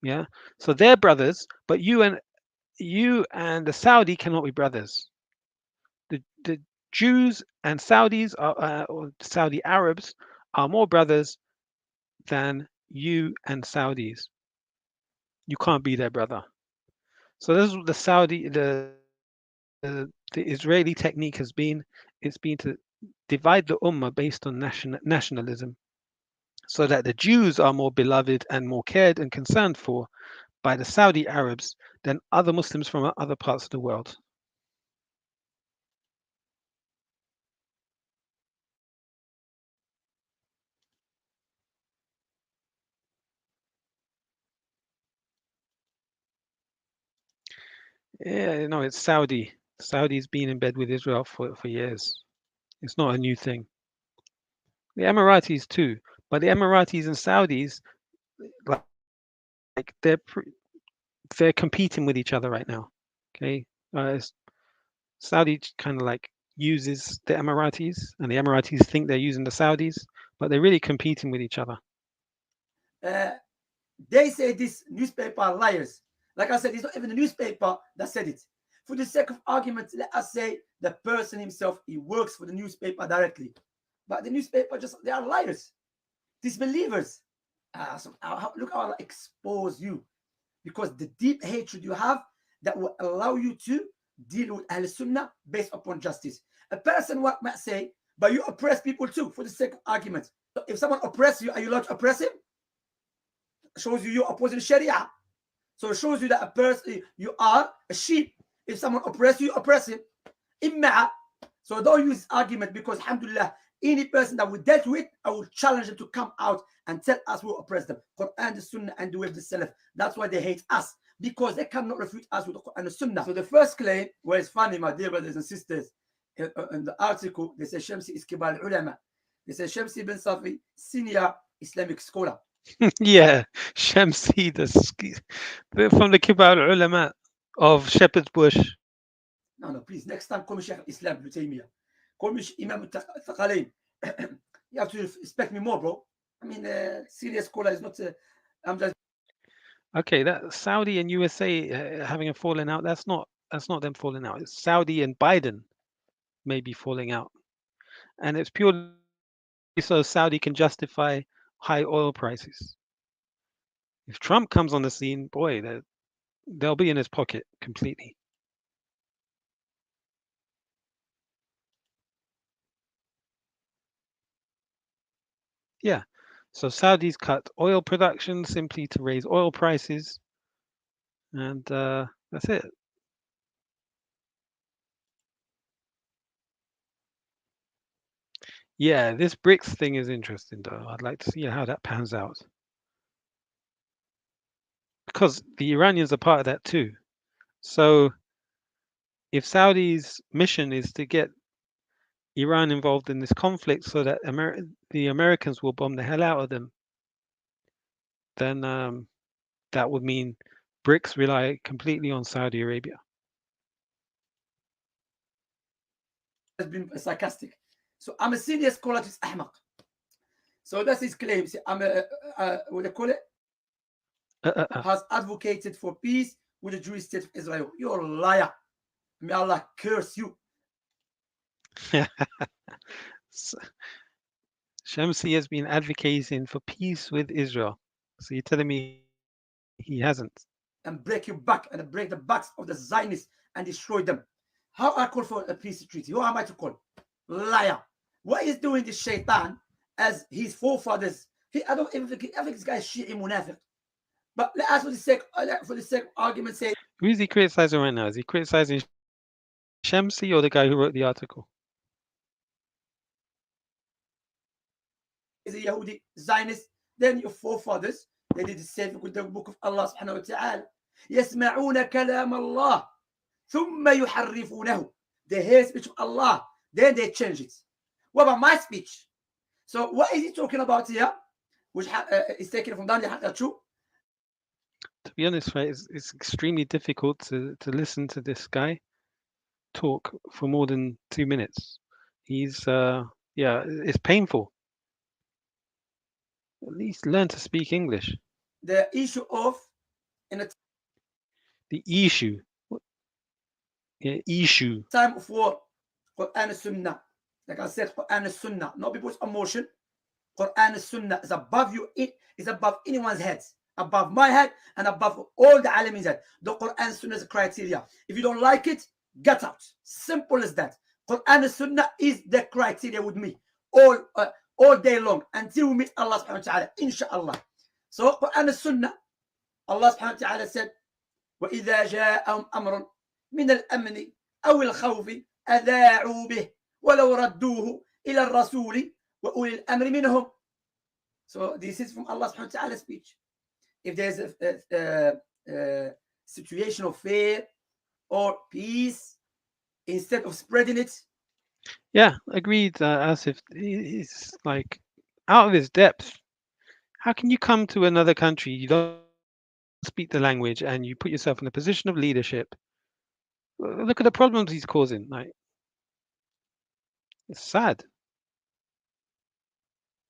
Yeah. So they're brothers, but you and the Saudi cannot be brothers. The Jews and Saudis are, or Saudi Arabs are more brothers than you and Saudis. You can't be their brother. So this is what the Israeli technique has been. It's been to divide the ummah based on nationalism, so that the Jews are more beloved and more cared and concerned for by the Saudi Arabs than other Muslims from other parts of the world. Yeah, no, it's Saudi. Saudi's been in bed with Israel for years. It's not a new thing. The Emiratis too, but the Emiratis and Saudis, like they're competing with each other right now. Okay, Saudi kind of like uses the Emiratis, and the Emiratis think they're using the Saudis, but they're really competing with each other. They say this newspaper are liars. Like I said, it's not even the newspaper that said it. For the sake of argument, let us say the person himself, he works for the newspaper directly. But the newspaper they are liars, disbelievers. Look how I expose you. Because the deep hatred you have that will allow you to deal with Ahl Sunnah based upon justice. A person might say, but you oppress people too, for the sake of argument. So if someone oppresses you, are you allowed to oppress him? Shows you're opposing Sharia. So it shows you that a person, you are a sheep. If someone oppresses you, oppress him. So don't use argument, because alhamdulillah, any person that we dealt with, I will challenge them to come out and tell us who oppressed them. Quran, the Sunnah, and the way of the Salaf. That's why they hate us, because they cannot refute us with the Quran and the Sunnah. So the first claim, where it's funny, my dear brothers and sisters, in the article, they say Shamsi is Kibar Ulama. They say Shamsi bin Safi, senior Islamic scholar. Yeah, Shamsi, from the Kibar Ulama of Shepherd's Bush. No, please. Next time, call me Sheikh Islam Ibn Taymiyyah. Call me Imam al-Thaqalain. You have to respect me more, bro. I mean, serious scholar is not. I'm just. Okay, that Saudi and USA having a falling out. That's not them falling out. It's Saudi and Biden maybe falling out, and it's purely so Saudi can justify high oil prices. If Trump comes on the scene, boy, they'll be in his pocket completely. Yeah, so Saudis cut oil production simply to raise oil prices, and that's it. Yeah, this BRICS thing is interesting, though. I'd like to see how that pans out. Because the Iranians are part of that too. So if Saudi's mission is to get Iran involved in this conflict so that the Americans will bomb the hell out of them, then that would mean BRICS rely completely on Saudi Arabia. Has been sarcastic. So I'm a senior scholar, just Ahmaq. So that's his claim. See, I'm what do you call it? Has advocated for peace with the Jewish state of Israel. You're a liar. May Allah curse you. Shamsi has been advocating for peace with Israel. So you're telling me he hasn't? And break your back and break the backs of the Zionists and destroy them. How I call for a peace treaty? Who am I to call? Liar. What is doing this shaitan as his forefathers? I think this guy is Shi'i Munafiq. But let us, for the sake of argument, say Who is he criticizing right now? Is he criticizing Shamsi or the guy who wrote the article? is a Yahudi Zionist. Then your forefathers, they did the same with the book of Allah subhanahu wa ta'ala. يسمعون كلام الله ثم يحرفونه. They hear speech of Allah, then they change it. What about my speech? So what is he talking about here? Which is taken from Daniel Haqatu. To be honest, right, it's extremely difficult to listen to this guy talk for more than 2 minutes. He's yeah, it's painful. At least learn to speak English. The issue of The issue. Yeah, issue. time of war, Quran and Sunnah. Like I said, Quran and Sunnah, not people's emotion. Quran and Sunnah is above you. It is above anyone's head, above my head, and above all the alimin's head. The Quran and Sunnah is a criteria. If you don't like it, get out. Simple as that. Quran and Sunnah is the criteria with me all day long until we meet Allah subhanahu wa ta'ala, inshallah. So Quran and Sunnah, Allah subhanahu wa ta'ala said, وَإِذَا جَاءَهُمْ أَمْرٌ من الأمن أو الخوف أذاعوا به ولو ردوه إلى الرسول وأولي الأمر منهم. So this is from Allah subhanahu wa ta'ala speech. If there's a situation of fear or peace, instead of spreading it. Yeah, agreed. Asif, he's like out of his depth. How can you come to another country, you don't speak the language, and you put yourself in a position of leadership? Look at the problems he's causing. Like, it's sad.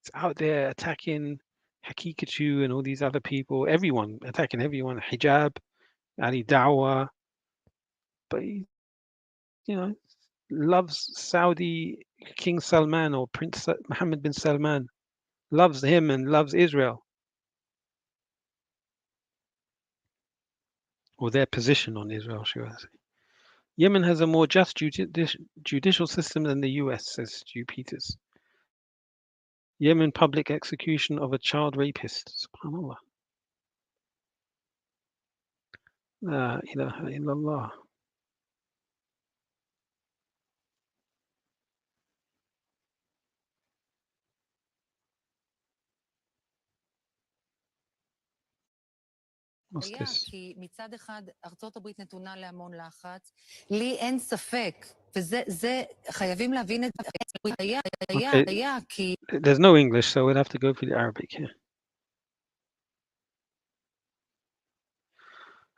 It's out there attacking Hakikatu and all these other people. Everyone attacking everyone. Hijab, Ali Dawah, but he, loves Saudi King Salman or Prince Mohammed bin Salman. Loves him and loves Israel, or their position on Israel, should I say. Yemen has a more just judicial system than the US, says Stu Peters. Yemen public execution of a child rapist. SubhanAllah. La ilaha illallah. What's this? כי מצד אחד ארצות הברית נתונה להמון לחץ, לי אין ספק, וזה חייבים להבין את זה, היה, כי... There's no English, so we'll have to go for the Arabic here.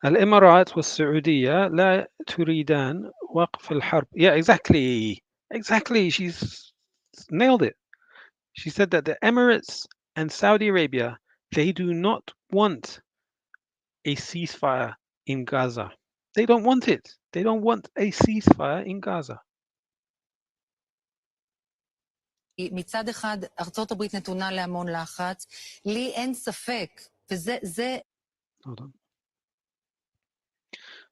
الإمارات والسعودية لا تريدان وقف الحرب. Yeah, exactly. She's nailed it. She said that the Emirates and Saudi Arabia, they do not want a ceasefire in Gaza. They don't want it. They don't want a ceasefire in Gaza. מצד אחד ארצות הברית נתונה להמון לחץ, לי אין ספק, וזה... Hold on.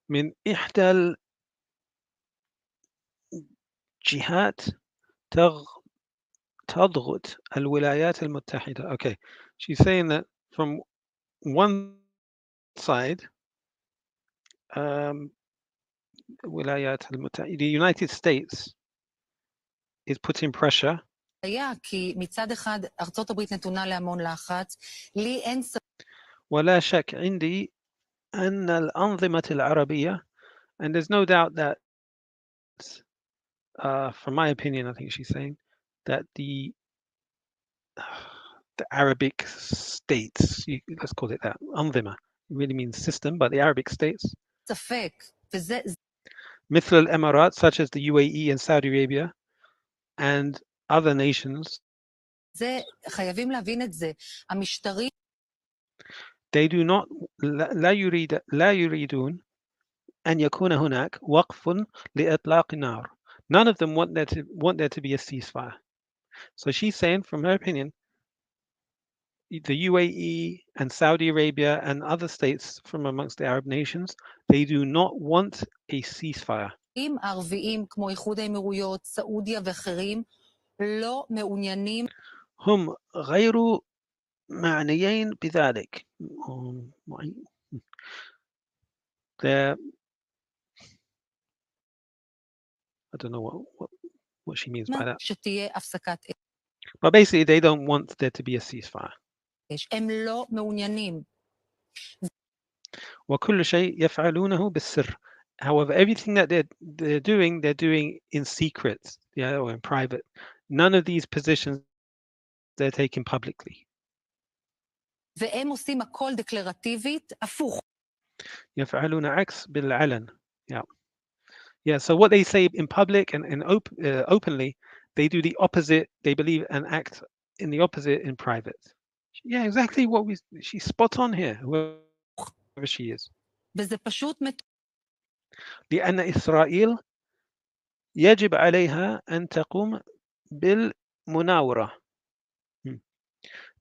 من إحدى الجهات تضغط الولايات المتحدة. Okay, she's saying that from one side, الولايات المتحدة, the United States is putting pressure. היה, כי מצד אחד ארצות הברית נתונה להמון לחץ, לי אין ספק. ولا شك عندي أن الأنظمة العربية, and there's no doubt that, from my opinion, I think she's saying that the Arabic states, let's call it that, أنظمة, it really means system, but the Arabic states, ספק, וזה... مثل الإمارات, such as the UAE and Saudi Arabia, and other nations, זה, חייבים להבין את זה, המשטרים... they do not, لا يريدون أن يكون هناك وقف لإطلاق النار. None of them want there to be a ceasefire. So she's saying, from her opinion, the UAE and Saudi Arabia and other states from amongst the Arab nations, they do not want a ceasefire. ערביים כמו איחוד האמירויות, סעודיה ואחרים, לא מעוניינים. هم غير معنيين بذلك. They're, I don't know what she means by that. שתהיה הפסקת But basically, they don't want there to be a ceasefire. אש. הם לא מעוניינים. وكل شيء يفعلونه بالسر. However, everything that they're doing in secret, yeah, or in private. None of these positions they're taking publicly. והם עושים הכל דקלרטיבית, הפוך. يفعلون عكس بالعلن. Yeah. So what they say in public and openly, they do the opposite. They believe and act in the opposite in private. Yeah, exactly what she's spot on here, whoever she is. וזה פשוט لأن إسرائيل يجب عليها أن تقوم بالمناورة.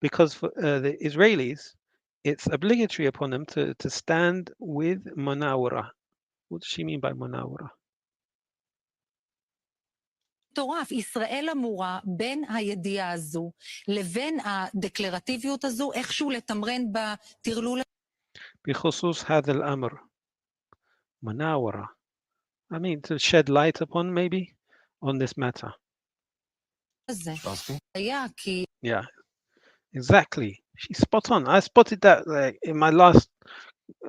Because for the Israelis, it's obligatory upon them to stand with munawara. What does she mean by munawara? מטורף. ישראל אמורה בין הידיעה הזו לבין הדקלרטיביות הזו איכשהו לתמרן בטרלול. بخصوص هذا الأمر مناورة. I mean, to shed light upon maybe on this matter. הזה. היה כי Yeah, exactly. She's spot on. I spotted that in my last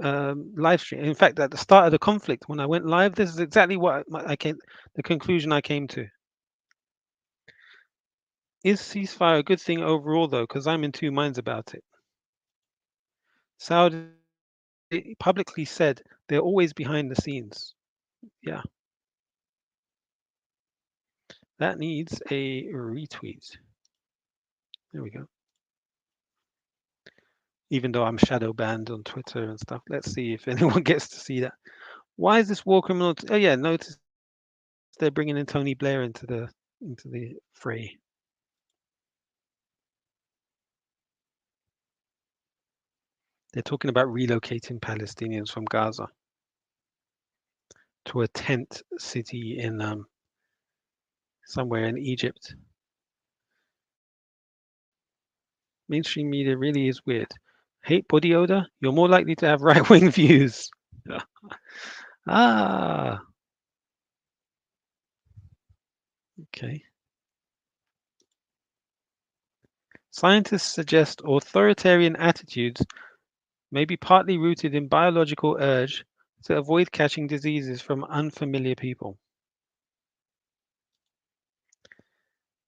live stream. In fact, at the start of the conflict, when I went live, this is exactly what the conclusion I came to. Is ceasefire a good thing overall, though? Because I'm in two minds about it. Saudi publicly said they're always behind the scenes. Yeah. That needs a retweet. There we go. Even though I'm shadow banned on Twitter and stuff. Let's see if anyone gets to see that. Why is this war criminal? Oh yeah, notice they're bringing in Tony Blair into the fray. They're talking about relocating Palestinians from Gaza to a tent city in somewhere in Egypt. Mainstream media really is weird. Hate body odor? You're more likely to have right-wing views. Okay. Scientists suggest authoritarian attitudes may be partly rooted in biological urge to avoid catching diseases from unfamiliar people.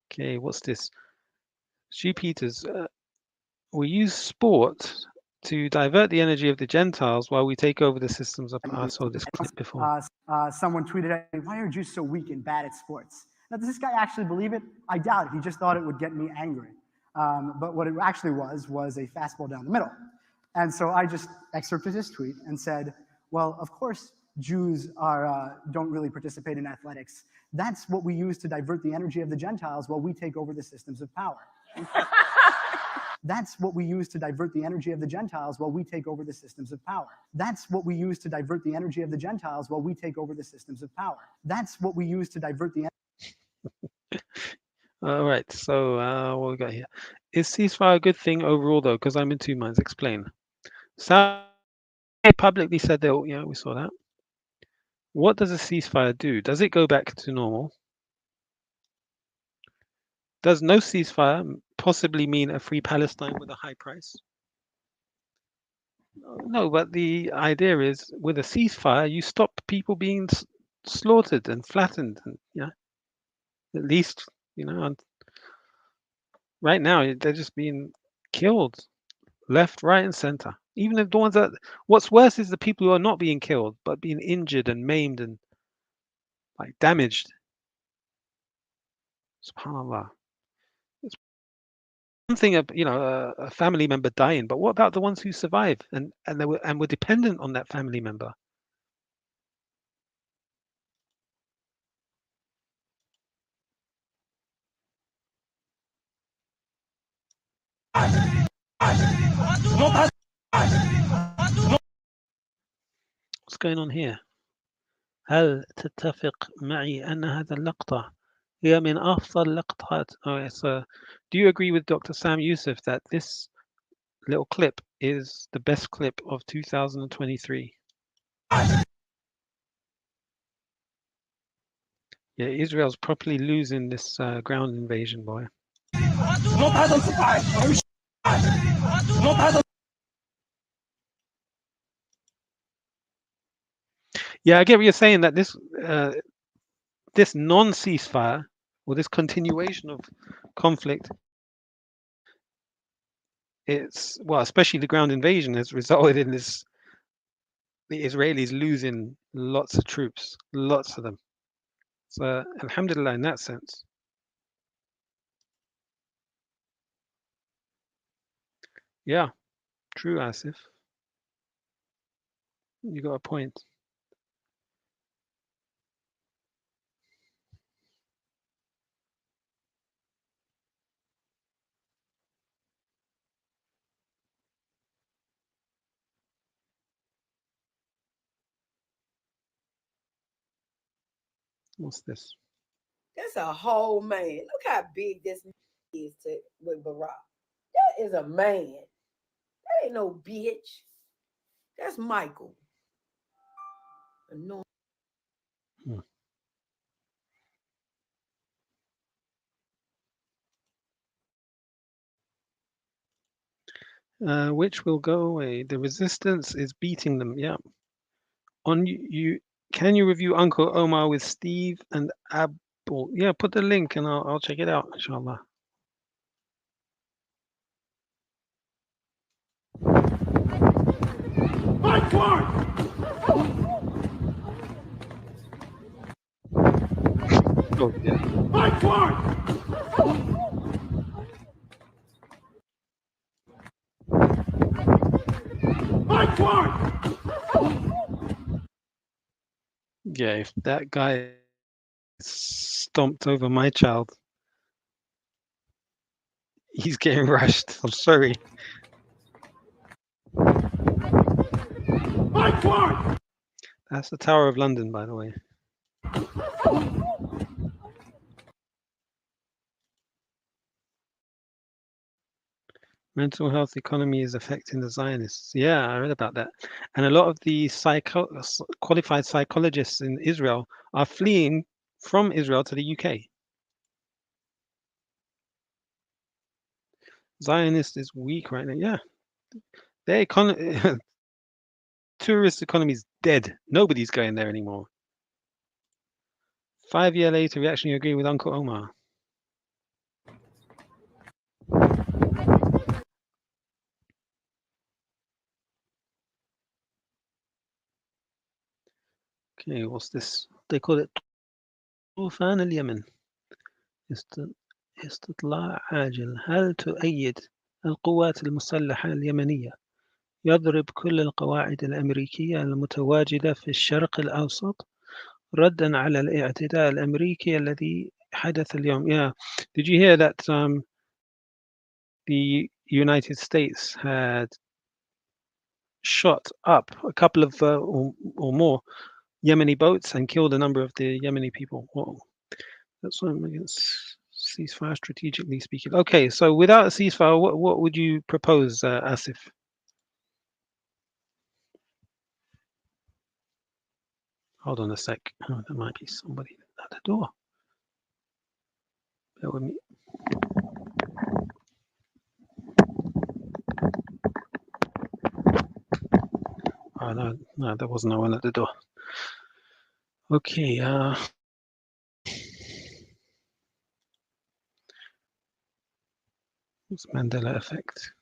Okay, what's this? Stu Peters, we use sport to divert the energy of the Gentiles while we take over the systems of I saw this clip before. Someone tweeted at me, "Why are Jews so weak and bad at sports?" Now, does this guy actually believe it? I doubt it. He just thought it would get me angry. But what it actually was a fastball down the middle. And so I just excerpted his tweet and said, well, of course, Jews don't really participate in athletics. That's what we use to divert the energy of the Gentiles while we take over the systems of power. That's what we use to divert the energy of the Gentiles while we take over the systems of power. That's what we use to divert the energy of the Gentiles while we take over the systems of power. That's what we use to divert the All right, so what we got here? Is ceasefire a good thing overall, though? Because I'm in two minds. Explain. Saudi publicly said they'll, yeah, we saw that. What does a ceasefire do? Does it go back to normal? Does no ceasefire possibly mean a free Palestine with a high price? No, but the idea is with a ceasefire, you stop people being slaughtered and flattened, and yeah, at least, you know, and right now they're just being killed left, right, and center. Even if the ones that, what's worse is the people who are not being killed, but being injured and maimed and like damaged. SubhanAllah. It's one thing, you know, a family member dying, but what about the ones who survive and were dependent on that family member? What's going on here? هل تتفق معي أن هذا اللقطة هي من أفضل لقطات? Oh, so do you agree with Dr. Sam Youssef that this little clip is the best clip of 2023? Yeah, Israel's properly losing this ground invasion, boy. Yeah, I get what you're saying, that this non-ceasefire or this continuation of conflict, it's, well, especially the ground invasion, has resulted in this, the Israelis losing lots of troops, lots of them. So alhamdulillah in that sense. Yeah, true, Asif. You got a point. What's this? That's a whole man. Look how big this is with Barack. That is a man. That ain't no bitch. That's Michael. Annoying. Which will go away. The resistance is beating them. Yeah. On you, can you review Uncle Omar with Steve and Abel? Yeah, put the link and I'll check it out, inshallah. Fight Clark! Oh, yeah. Fight Clark! Fight Clark! Yeah, if that guy stomped over my child, he's getting rushed. I'm sorry. Fight Clark! That's the Tower of London, by the way. Mental health economy is affecting the Zionists. Yeah, I read about that. And a lot of the qualified psychologists in Israel are fleeing from Israel to the UK. Zionist is weak right now. Yeah. Their economy, tourist economy is dead. Nobody's going there anymore. 5 years later, we actually agree with Uncle Omar. Okay, what's this? They call it طوفان اليمن. استطلاع عاجل. هل تؤيد القوات المسلحة اليمنية يضرب كل القواعد الأمريكية المتواجدة في الشرق الأوسط ردا على الاعتداء الأمريكي الذي حدث اليوم? Yeah. Did you hear that the United States had shot up a couple of or more Yemeni boats and killed a number of the Yemeni people? Whoa. That's why I'm against ceasefire, strategically speaking. Okay, so without a ceasefire, what would you propose, Asif? Hold on a sec. Oh, there might be somebody at the door. Bear with me. Oh, no, there was no one at the door. Okay, what's Mandela effect?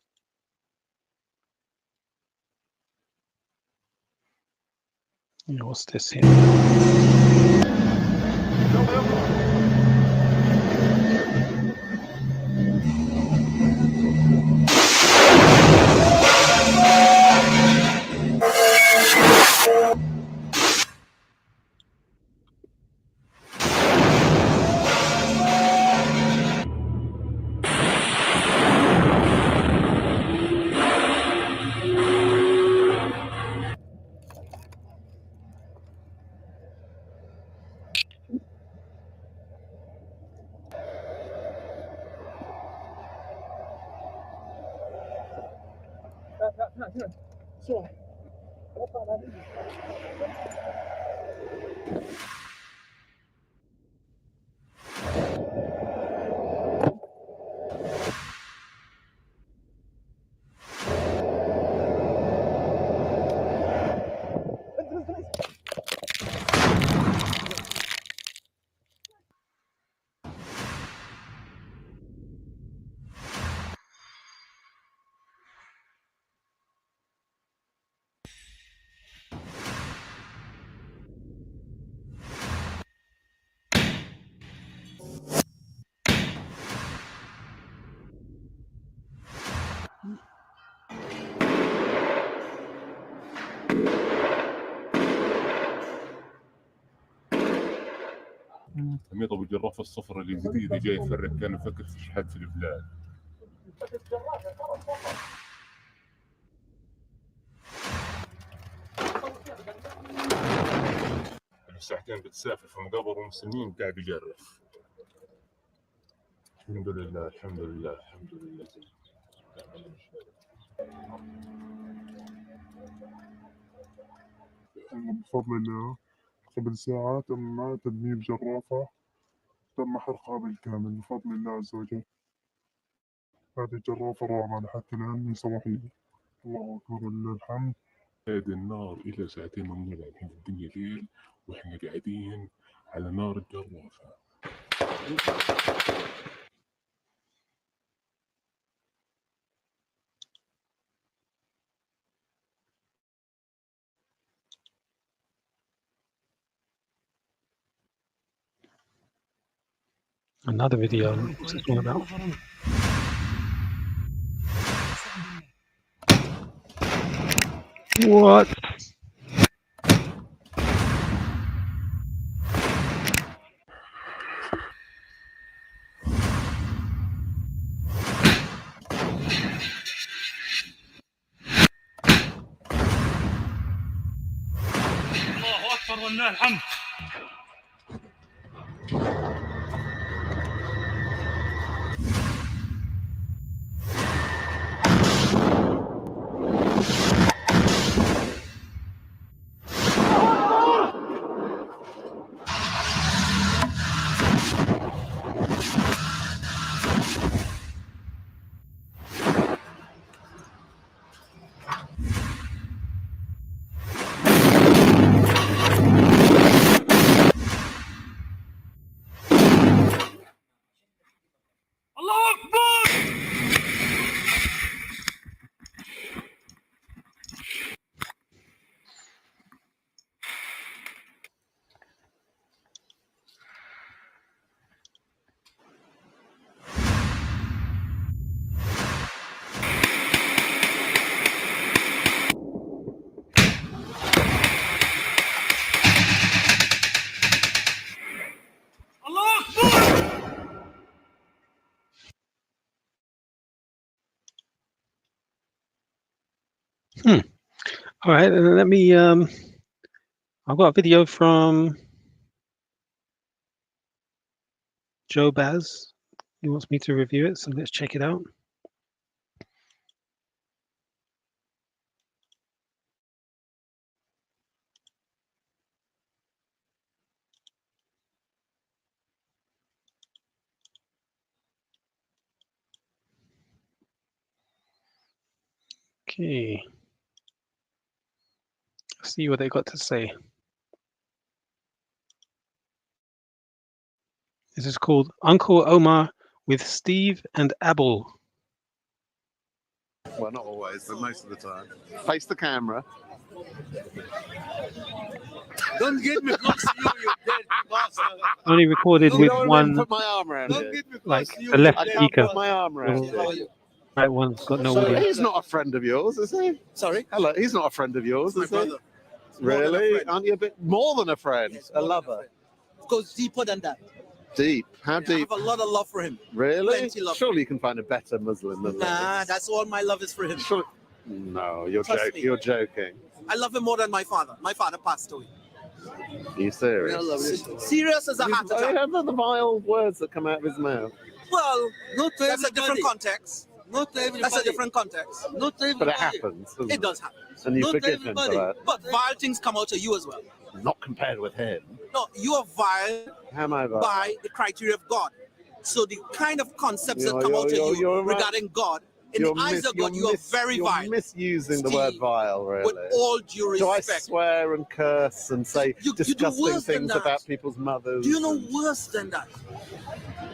Yeah, what's this here? بسرعة حميد ابو جرافه الصفر الجديد جاي يفرق كان يفكر في شحات في البلاد. ساعتين بتسافر في مقابر المسلمين قاعد يجرف. الحمد لله الحمد لله الحمد لله. بفضل الله قبل ساعة تم تدمير جرافة، تم حرقها بالكامل بفضل الله عز وجل. هذه الجرافة رابعة حتى الآن من صباحية. الله أكبر ولله الحمد. هذه النار إلى ساعتين ممنوعة، الحين الدنيا ليل وإحنا قاعدين على نار الجرافة. Another video. What's this one about? What? الله أكبر ولله الحمد. All right, and let me. I've got a video from Joe Baz. He wants me to review it, so let's check it out. Okay. Let's see what they got to say. This is called Uncle Omar with Steve and Abel. Well, not always, but most of the time. Face the camera. Don't get me close to you, you dead bastard. Only recorded with one, Put my arm around Don't you. get me close like to you. the left I can't speaker. put my arm around you. Right one's got no So audio. he's not a friend of yours, is he? Sorry? Hello, he's not a friend of yours, My is he? brother. More than a Really? friend. Aren't you a bit more than a friend? Yes, A more than lover? It goes deeper than that. Deep. How I deep? have a lot of love for him. Really? Plenty love. Surely you can find a better Muslim than Nah, that. that's all my love is for him. Surely... No, you're Trust me. You're joking. I love him more than my father. My father passed away. Are you serious? Serious as a heart I attack. have the vile words that come out of his mouth. Well, that's a different context. Not everybody. That's a different context. Not everybody. But it happens. doesn't It does happen. And you Not forgive him for everybody. that. But vile things come out of you as well. Not compared with him. No, you are vile How am I vile? by the criteria of God. So the kind of concepts that You're- come out of you're- you you're right. regarding God, in the eyes of God, you are very you're vile. misusing the word vile, really. With all due Do I respect. swear and curse and say You do disgusting worse than things that. about people's mothers? Do you know worse than that?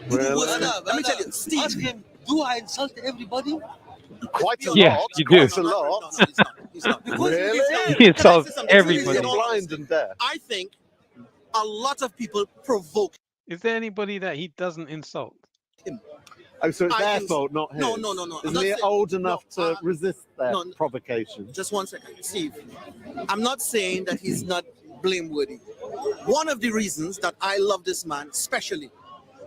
You do Really? worse than that. Let me tell you, Steve. Ask him, do I insult everybody? Quite a Yeah, lot. you Quite do. a lot. He's not. Because Really? He insults Can I say something? everybody. You're blind and deaf. I think a lot of people provoke Is there anybody that he doesn't insult? him. Oh, so it's I their think- fault, not his? No. I'm Isn't not he saying- old enough no, to resist their no. provocation? Just 1 second, Steve. I'm not saying that he's not blameworthy. One of the reasons that I love this man, especially,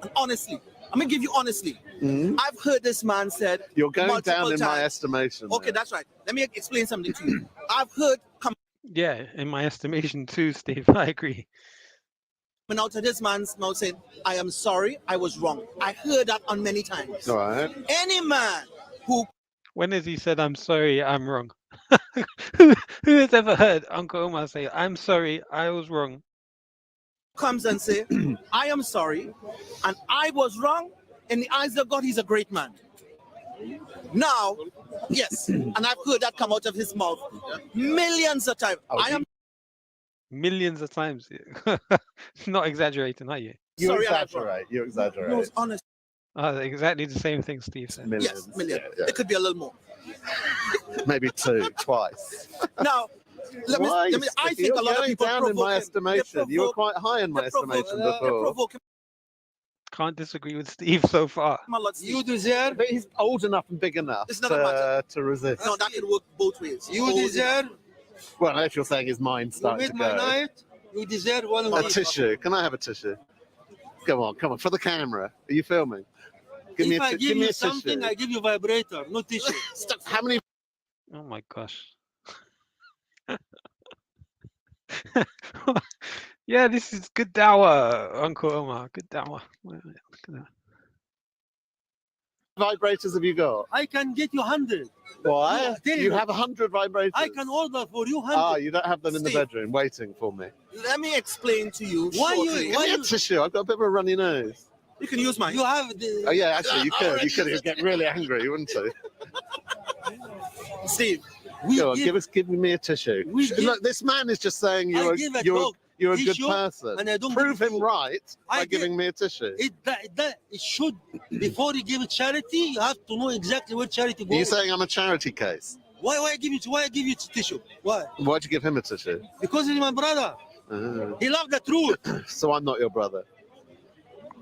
and honestly, I'm gonna give you honestly. Mhm. I've heard this man said You're going multiple down in my times. estimation. Okay, there. that's right. Let me explain something to you. I've heard Yeah, in my estimation too, Steve. I agree. coming out of this man's mouth saying, "I am sorry, I was wrong." I heard that on many times. All right. Any man who When has he said, "I'm sorry, I'm wrong"? who has ever heard Uncle Omar say, "I'm sorry, I was wrong"? comes and say, "I am sorry, and I was wrong," in the eyes of God, he's a great man. Now, yes, and I've heard that come out of his mouth millions of times. I am Millions of times. Not exaggerating, are you? You sorry, I was wrong. exaggerate. You exaggerate. No, it's honest. Exactly the same thing Steve said. Millions. Yes, million. Yeah, It could be a little more. Maybe two, twice. Now, let me. Why? I think You're a lot of going people down in provoke my him. They estimation. You were provoke- quite high in my they provoke- estimation they before. provoke him Can't disagree with Steve so far. a lot, Steve. You deserve. But he's old enough and big enough It's not a matter. to resist. No, that can work both ways. You Both deserve. Well, if you're saying his mind's You starting made to my go. night. You deserve one of A these. tissue. Can I have a tissue? Come on, for the camera. Are you filming? Give me If a, I give give me you a something, tissue. I give you vibrator, no tissue. How many? Oh my gosh. Yeah, this is good dawah, Uncle Omar. Good dawah. Look at that. Vibrators have you got? I can get you 100. Why? No, I tell You you. have 100 vibrators. I can order for you 100. Ah, you don't have them in the Steve. bedroom waiting for me. Let me explain to you. Why you- shortly. Give me a tissue. I've got a bit of a runny nose. You can use mine. You have the. Oh yeah, actually, you could. You Already could used get really angry, wouldn't you? Steve, We Go on, give, give me a tissue. We give- Look, this man is just saying I you're give a you're dog you're a good tissue person. and I don't Prove give him you. right by I give- giving me a tissue. it should, before you give it charity, you have to know exactly where charity Are you goes. saying I'm a charity case? Why give you tissue? Why? Why'd you give him a tissue? Because he's my brother. Ah. He loved the truth. So I'm not your brother.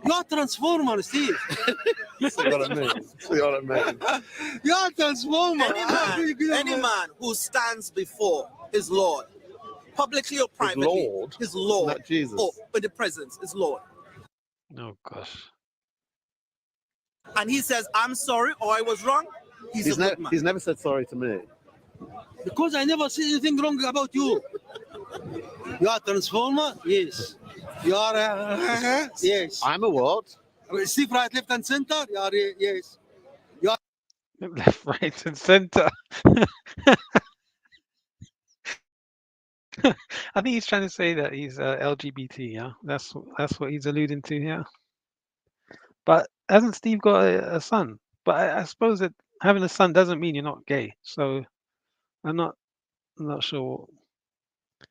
You are transformer, Steve. See what I mean? See what I mean? You are transformer. any man who stands before his Lord, publicly or privately, Lord? his Lord, Not Jesus. or in the presence, his Lord, Oh gosh. and he says, "I'm sorry," or "I was wrong," he's a good man. He's never said sorry to me. Because I never see anything wrong about you. You are transformer? Yes. You are yes. I'm a what? Steve right, left, and center? You are yes. Left, right, and center. I think he's trying to say that he's LGBT. Yeah, that's what he's alluding to here. But hasn't Steve got a son? But I suppose that having a son doesn't mean you're not gay. So I'm not sure. You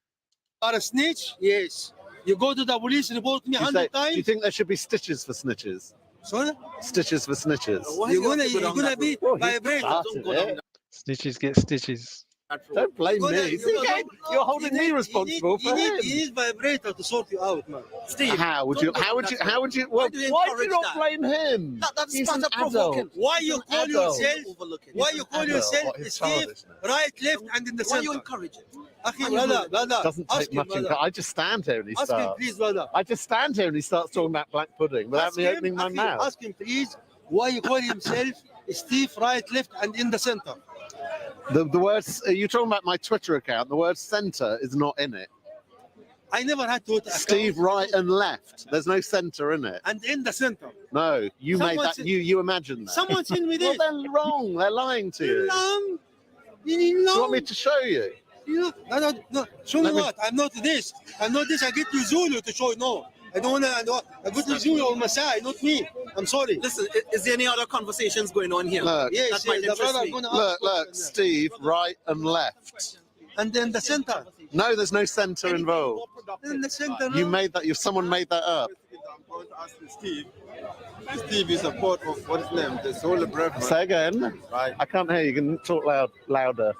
are a snitch? Yes. You go to the police, report me Do you, 100 do you times. think there should be stitches for snitches? Sorry? Stitches for snitches. Why You're do you gonna have to go down that be road? vibrated. Started Don't go down it. Stitches get stitches. that road. Don't blame You're gonna- me. you're See, gonna- you're holding me responsible for him. You need vibrator to sort you out, man. Steve, How would don't you? go How down would that you? road. How would you? Why Well, do you why do you encourage not that? blame him? That's He's part an of provoking. adult. Why you call adult. yourself? Overlooking. Why you call Adult. yourself What, his Steve? childishness. Right, left, and in the Why you center. encourage it? Akhi, brother, Doesn't ask take him, much. brother. I just stand here and he Ask him, starts. please, brother. I just stand here and he starts talking about black pudding without Ask me him, opening my Akhi, mouth. Ask him, please, why you call himself Steve, right, left, and in the center. The words you're talking about my Twitter account. The word "center" is not in it. I never had to. Steve, right and left. There's no center in it. And in the center. No, you made Someone that. said- You imagined that. Someone sent me Well, this. they're wrong. They're lying to you. Long. Do you want me to show you? No. Show me Let me- what? I'm not this. I'm not this. I get you Zulu to show you. No. I don't want to. I go to Zulu or Masai, not me. I'm sorry. Listen, is there any other conversations going on here? Look, Yes, that might the brother interest me. gonna ask look, questions. Steve, right and left. And then the center. No, there's no center involved. In the center. You made that. Someone made that up. I'm going to ask Steve. Steve is a part of what is name? The Solar Breath. Say again. Right. I can't hear you. You can talk louder.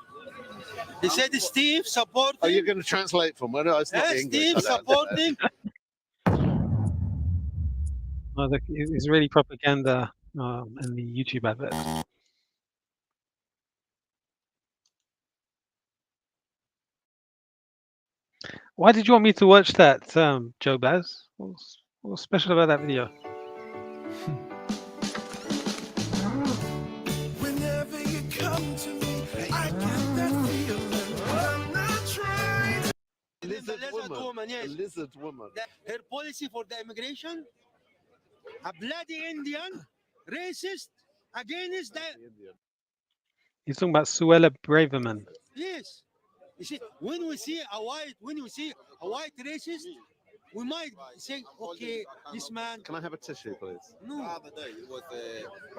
He said Steve supporting. Are you going to translate for me? No, it's not Yes, English. Steve I don't supporting. No, the Israeli propaganda and the YouTube adverts. Why did you want me to watch that, Joe Baz? What's special about that video? Whenever you come to me, I get that feeling. I'm not trying. Lizard lizard woman. woman, yes. A lizard woman. Her policy for the immigration, a bloody Indian, racist, against the. He's talking about Suella Braverman. Yes. You see, when we see a white racist, we might say, okay, this man. Can I have a tissue, please? No. Other day, it was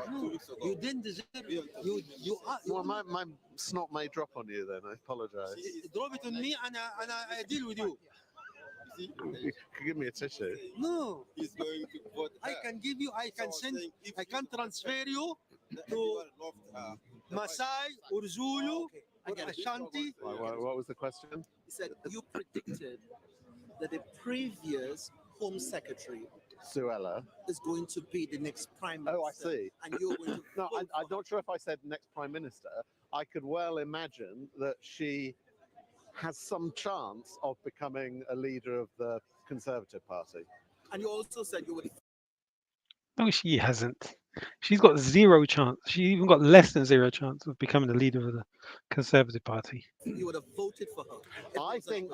No, 2 weeks ago. you didn't deserve. You are. Well, my snot may drop on you then. I apologise. Drop it on me, and I deal with you. You can give me a tissue. No. He's going to vote. I can give you. I can send. I can transfer you to Masai or Zulu or Ashanti. What was the question? He said you predicted that the previous Home Secretary Suella. is going to be the next Prime Minister. Oh, I see. And you're going to No, I'm not sure if I said next Prime Minister. I could well imagine that she has some chance of becoming a leader of the Conservative Party. And you also said you would. No, she hasn't. She's got zero chance. She even got less than zero chance of becoming the leader of the Conservative Party. You would have voted for her. I think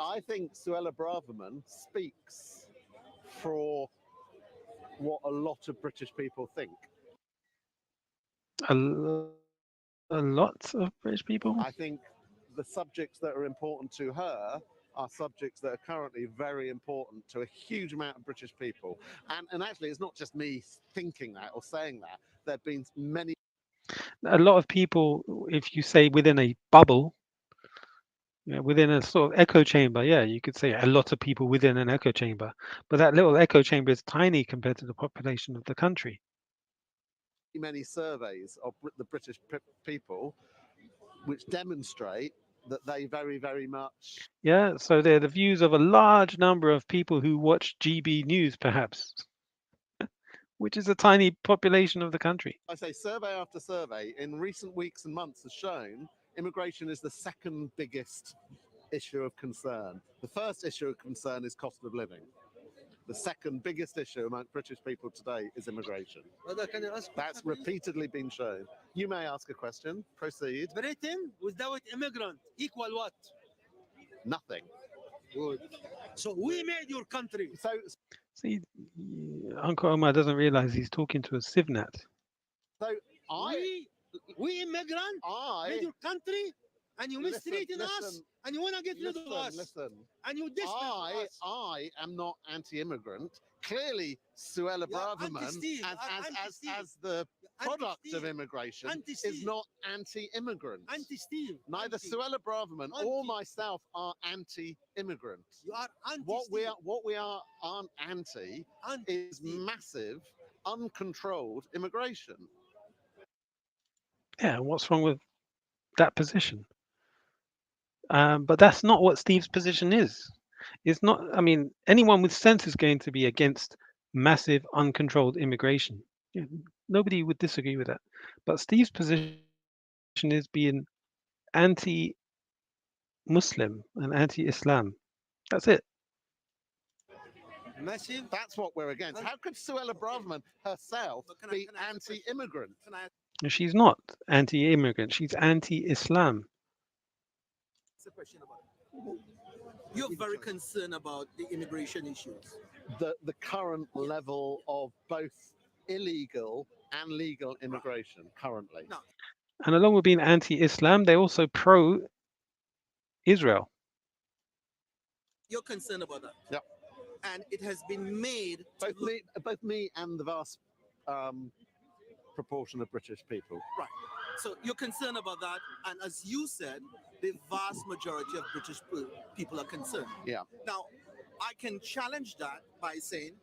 Suella Braverman speaks for what a lot of British people think. A lot of British people. I think the subjects that are important to her are subjects that are currently very important to a huge amount of British people. And actually, it's not just me thinking that or saying that. There have been many. A lot of people, if you say within a bubble, within a sort of echo chamber, yeah, you could say a lot of people within an echo chamber. But that little echo chamber is tiny compared to the population of the country. Many surveys of the British people which demonstrate that they very, very much. Yeah, so they're the views of a large number of people who watch GB News, perhaps, which is a tiny population of the country. I say survey after survey in recent weeks and months has shown immigration is the second biggest issue of concern. The first issue of concern is cost of living. The second biggest issue among British people today is immigration. Can I ask That's repeatedly been shown. You may ask a question. Proceed. Britain without immigrant equal what? Nothing. Good. So we made your country. So See, Uncle Omar doesn't realize he's talking to a CivNat. We immigrant made your country, and you mistreating us, and you want to get rid of us. Listen. And you disrespect us. I am not anti-immigrant. Clearly, Suella Braverman, as the product of immigration, is not anti-immigrant. Anti-Steve. Neither Suella Braverman or myself are anti-immigrant. You are anti. What we aren't anti is massive, uncontrolled immigration. Yeah, what's wrong with that position? But that's not what Steve's position is. It's not. I mean, anyone with sense is going to be against massive, uncontrolled immigration. Yeah, nobody would disagree with that. But Steve's position is being anti-Muslim and anti-Islam. That's it. Massive. That's what we're against. How could Suella Braverman herself be anti-immigrant? And she's not anti-immigrant. She's anti-Islam. You're very concerned about the immigration issues. The current level of both illegal and legal immigration currently. And along with being anti-Islam, they're also pro-Israel. You're concerned about that. Yep. And it has been made Both me and the vast proportion of British people. right. So you're concerned about that, and as you said, the vast majority of British people are concerned. Yeah. Now, I can challenge that by saying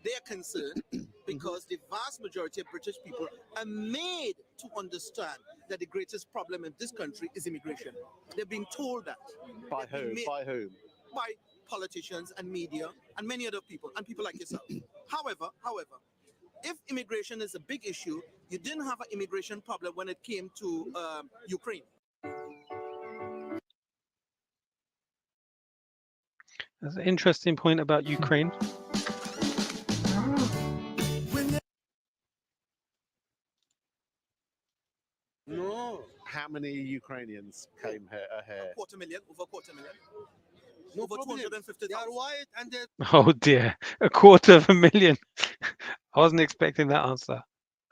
they're concerned because the vast majority of British people are made to understand that the greatest problem in this country is immigration. They're being told that. By whom? By whom? By politicians and media and many other people and people like yourself. However, if immigration is a big issue, you didn't have an immigration problem when it came to Ukraine. That's an interesting point about Ukraine. No. How many Ukrainians came here? Over a quarter million. No, over 250,000. They are white and they Oh dear, 250,000. I wasn't expecting that answer.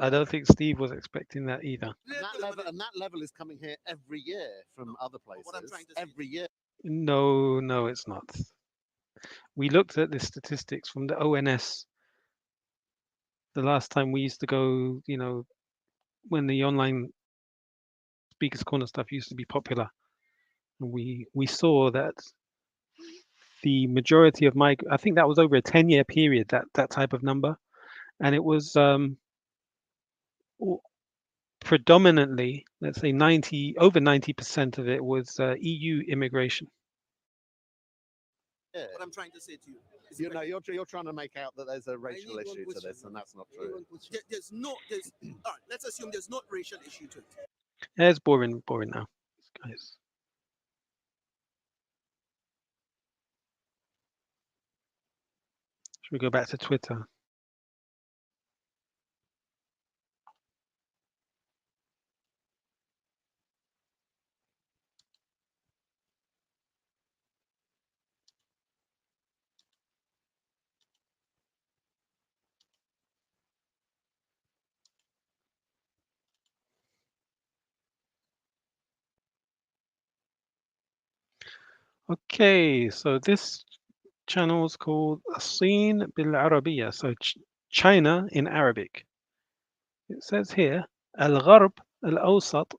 I don't think Steve was expecting that either. And that level is coming here every year from other places. What I'm trying to say. Every year. No, it's not. We looked at the statistics from the ONS. The last time we used to go, when the online Speakers Corner stuff used to be popular, and we saw that the majority of I think that was over a 10-year period, that type of number, and it was predominantly, let's say over 90% of it was EU immigration. Yeah. What I'm trying to say to you is you're trying to make out that there's a racial issue to this, and that's not true. there's all right, let's assume there's no racial issue to it. Yeah, it's boring now, guys. Should we go back to Twitter? Okay, so this channel is called Sin bil Arabiya, so China in Arabic. It says here, Al-Gharb al-Awsat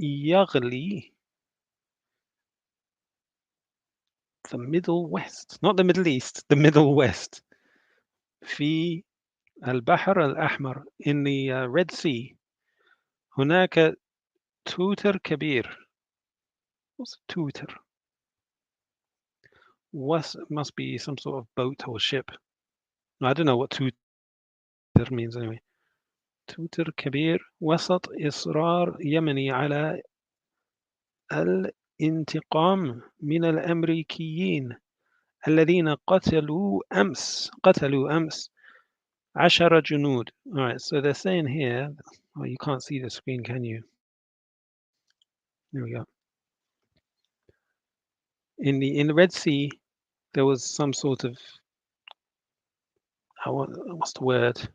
yaghli, the Middle West, not the Middle East, the Middle West. في البحر الأحمر, in the Red Sea. هناك توتر كبير. What's a tutor? Must be some sort of boat or ship. I don't know what tutor means anyway. توتر كبير وسط إصرار يمني على الانتقام من الأمريكيين الذين قتلوا أمس 10 جنود. All right, so they're saying here, oh, you can't see the screen, can you? There we go. In the Red Sea, there was some sort of, what's the word?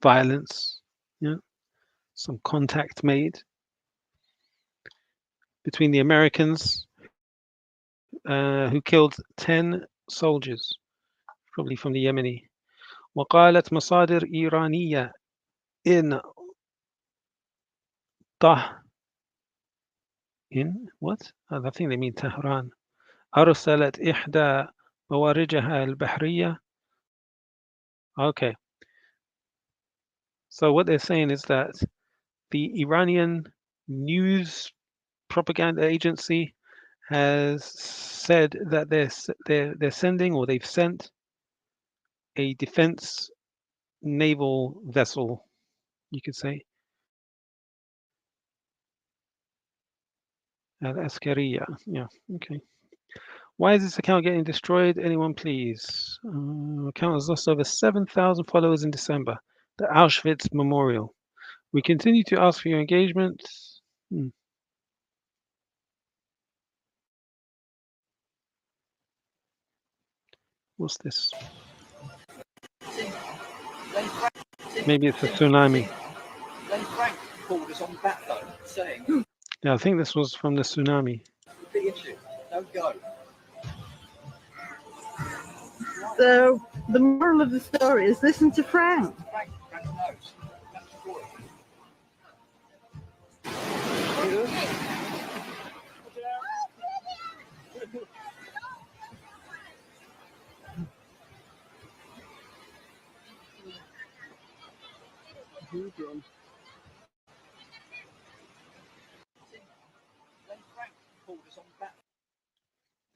Violence, some contact made between the Americans who killed 10 soldiers, probably from the Yemeni. وقالت مصادر إيرانية in what? I think they mean Tehran. أرسلت إحدى بوارجها البحرية. Okay. So what they're saying is that the Iranian news propaganda agency has said that they're sending, or they've sent, a defense naval vessel, you could say, Al-Askariya. Yeah, okay. Why is this account getting destroyed? Anyone, please? Account has lost over 7,000 followers in December. The Auschwitz Memorial. We continue to ask for your engagement. What's this? Maybe it's a tsunami. Then Frank called us on bat phone saying, Yeah, I think this was from the tsunami. big issue, don't go. So the moral of the story is listen to Frank. Frank knows. That's the story.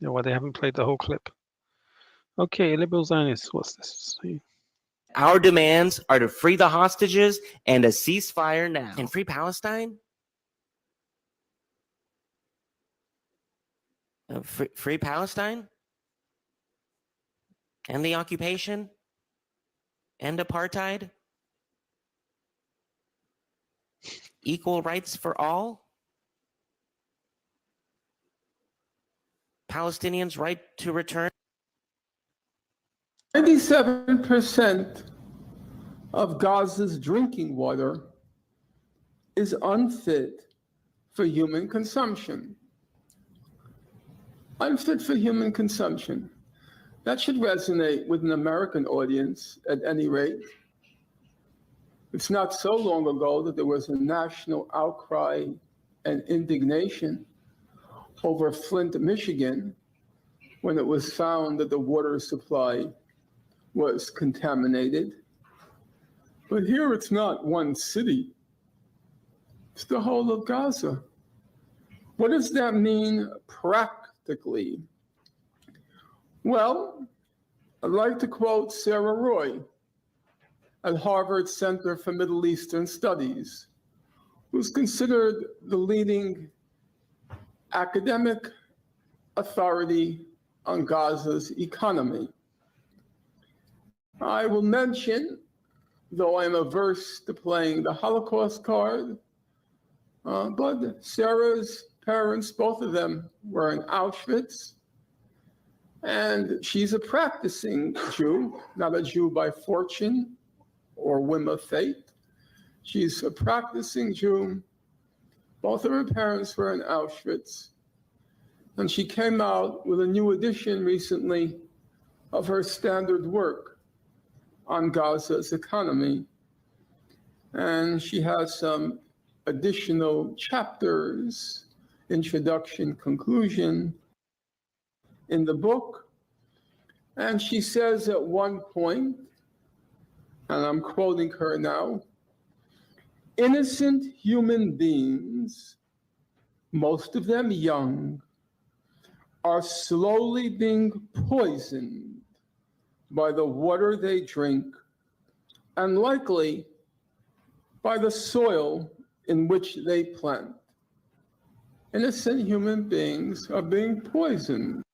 Yeah, well, they haven't played the whole clip. Okay, liberal Zionists, what's this? Our demands are to free the hostages and a ceasefire now. And free Palestine? Free Palestine? And the occupation? And apartheid? Equal rights for all? Palestinians' right to return? 97% of Gaza's drinking water is unfit for human consumption. Unfit for human consumption. That should resonate with an American audience at any rate. It's not so long ago that there was a national outcry and indignation over Flint, Michigan, when it was found that the water supply was contaminated. But here it's not one city, it's the whole of Gaza. What does that mean practically? Well, I'd like to quote Sarah Roy at Harvard Center for Middle Eastern Studies, who's considered the leading academic authority on Gaza's economy. I will mention, though I'm averse to playing the Holocaust card, but Sarah's parents, both of them, were in Auschwitz, and she's a practicing Jew, not a Jew by fortune or whim of fate. She's a practicing Jew. Both of her parents were in Auschwitz, and she came out with a new edition recently of her standard work on Gaza's economy. And she has some additional chapters, introduction, conclusion, in the book. And she says at one point, and I'm quoting her now, innocent human beings, most of them young, are slowly being poisoned by the water they drink, and likely by the soil in which they plant. Innocent human beings are being poisoned.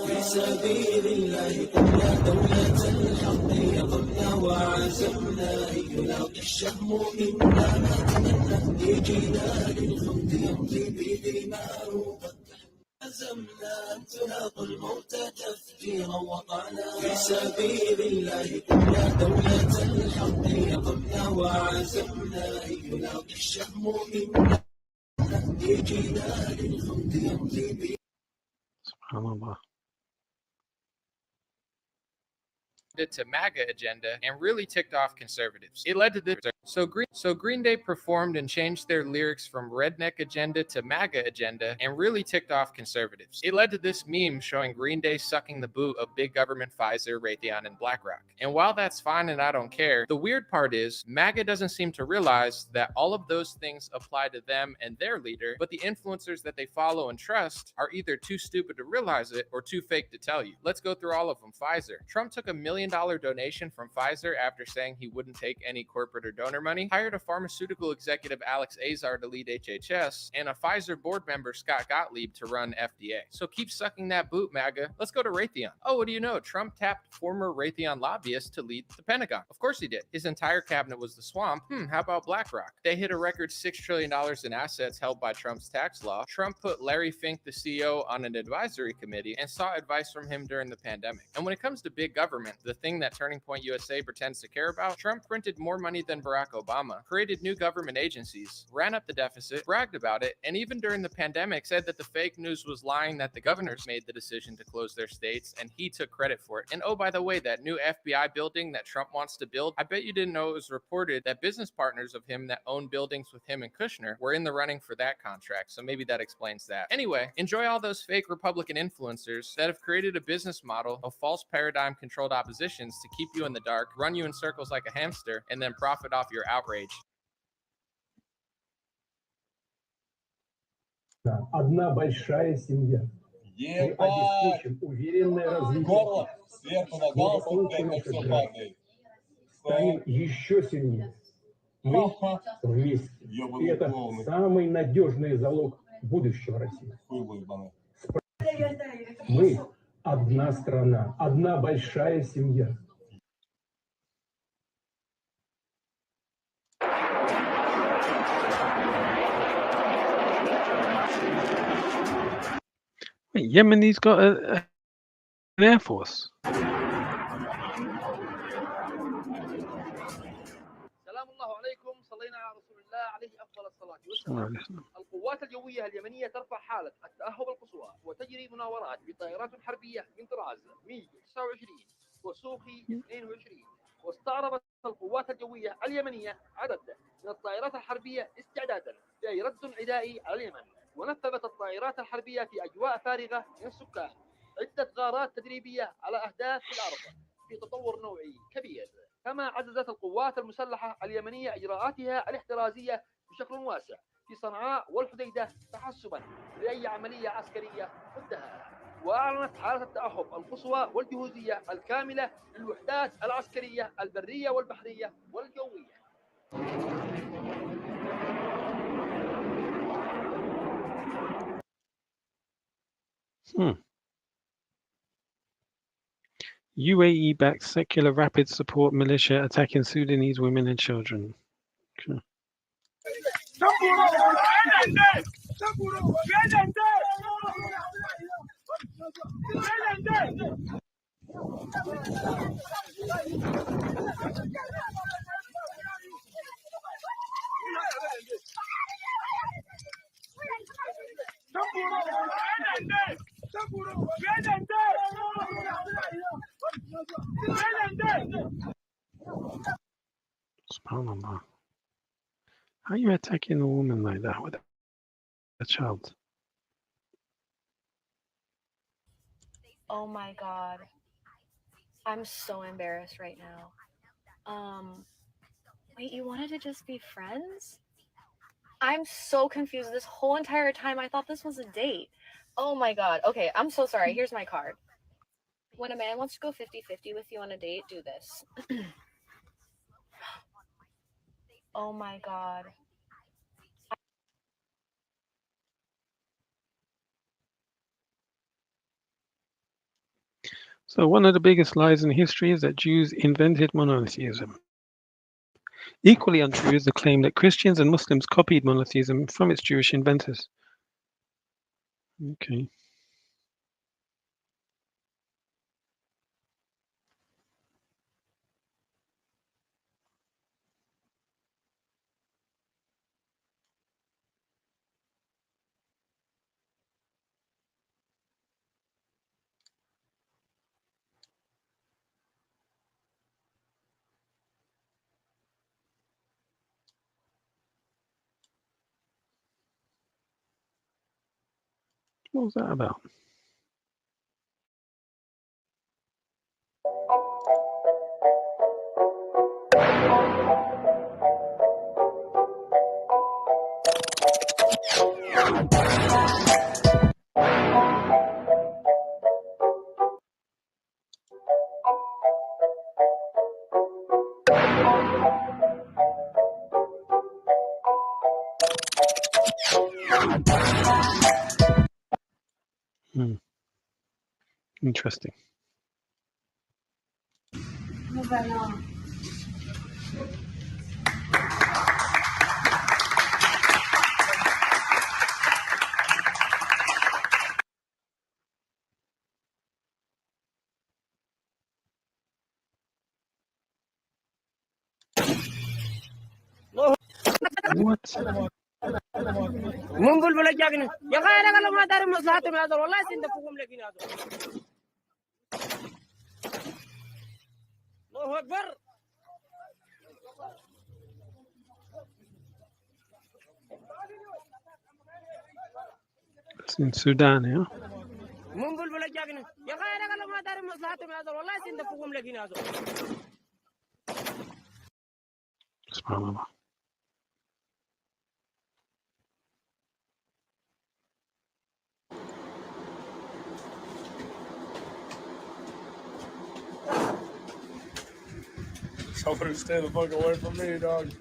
في سبيل الله كنا دولة الحق يقمنا وعزمنا يلاقي الشهم منا نتمنى بجلال الخلد يمضي بدماء عزمنا أن تلاقوا الموت تفجيرا وطعنا في سبيل الله كنا دولة الحق يقمنا وعزمنا يلاقي الشهم منا بجلال الخلد يمضي SubhanAllah. To MAGA agenda and really ticked off conservatives. It led to this. So Green Day performed and changed their lyrics from redneck agenda to MAGA agenda and really ticked off conservatives. It led to this meme showing Green Day sucking the boot of big government Pfizer, Raytheon, and BlackRock. And while that's fine and I don't care, the weird part is MAGA doesn't seem to realize that all of those things apply to them and their leader, but the influencers that they follow and trust are either too stupid to realize it or too fake to tell you. Let's go through all of them. Pfizer. Trump took $1 million donation from Pfizer after saying he wouldn't take any corporate or donor donor money, hired a pharmaceutical executive, Alex Azar, to lead HHS, and a Pfizer board member, Scott Gottlieb, to run FDA. So keep sucking that boot, MAGA. Let's go to Raytheon. Oh, what do you know? Trump tapped former Raytheon lobbyist to lead the Pentagon. Of course he did. His entire cabinet was the swamp. How about BlackRock? They hit a record $6 trillion in assets held by Trump's tax law. Trump put Larry Fink, the CEO, on an advisory committee and sought advice from him during the pandemic. And when it comes to big government, the thing that Turning Point USA pretends to care about, Trump printed more money than Barack Obama, created new government agencies, ran up the deficit, bragged about it, and even during the pandemic said that the fake news was lying, that the governors made the decision to close their states and he took credit for it. And oh, by the way, that new FBI building that Trump wants to build, I bet you didn't know it was reported that business partners of him that own buildings with him and Kushner were in the running for that contract. So maybe that explains that. Anyway, enjoy all those fake Republican influencers that have created a business model of false paradigm controlled oppositions to keep you in the dark, run you in circles like a hamster, and then profit off your outrage. Одна большая семья. Мы обеспечим уверенное развитие. Благополучие наших граждан. Станем еще сильнее. Мы вместе. И это самый надежный залог будущего России. Мы одна страна, одна большая семья. Wait, Yemeni's got an air force. القوات الجوية اليمنية ترفع حالة التأهب القصوى وتجري مناورات بطائرات حربية من طراز ميج 29 وسوخي 22. واستعرضت القوات الجوية اليمنية عدد من الطائرات الحربية استعدادا لأي رد عدائي على اليمن. ونفذت الطائرات الحربية في أجواء فارغة من السكان عدة غارات تدريبية على أهداف في الأرض في تطور نوعي كبير. كما عززت القوات المسلحة اليمنية إجراءاتها الاحترازية بشكل واسع في صنعاء والحديدة تحسبا لأي عملية عسكرية ضدها. وأعلنت حالة التأهب القصوى والجهوزية الكاملة للوحدات العسكرية البرية والبحرية والجوية. UAE-backed secular rapid support militia attacking Sudanese women and children. Okay. SubhanAllah. How are you attacking a woman like that with a child? Oh my God. I'm so embarrassed right now. Wait, you wanted to just be friends? I'm so confused. This whole entire time I thought this was a date. Oh my God. Okay, I'm so sorry. Here's my card. When a man wants to go 50-50 with you on a date, do this. Oh my God. So one of the biggest lies in history is that Jews invented monotheism. Equally untrue is the claim that Christians and Muslims copied monotheism from its Jewish inventors. Okay. What was that about? Interesting. What? من بلبل جاكنا يا اخي انا قال ما داري مصلحتهم يا زول والله سندفوهم لكن يا زول الله اكبر It's in Sudan, yeah? من بلبل جاكنا يا اخي انا قال ما داري مصلحتهم يا زول والله سندفوهم لكن يا زول Subhanallah. Somebody stay the fuck away from me, dog.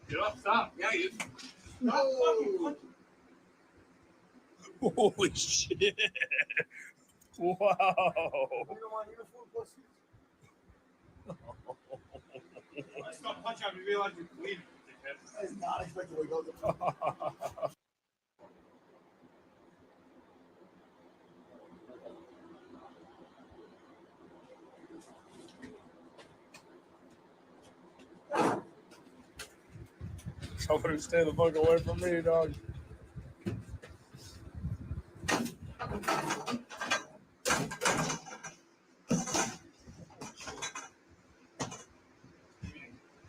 Get up, stop. Yeah, you. No. Holy shit. Wow. Stop punching out. You realize you're bleeding. I did not expect to go to Somebody stay the fuck away from me, dog.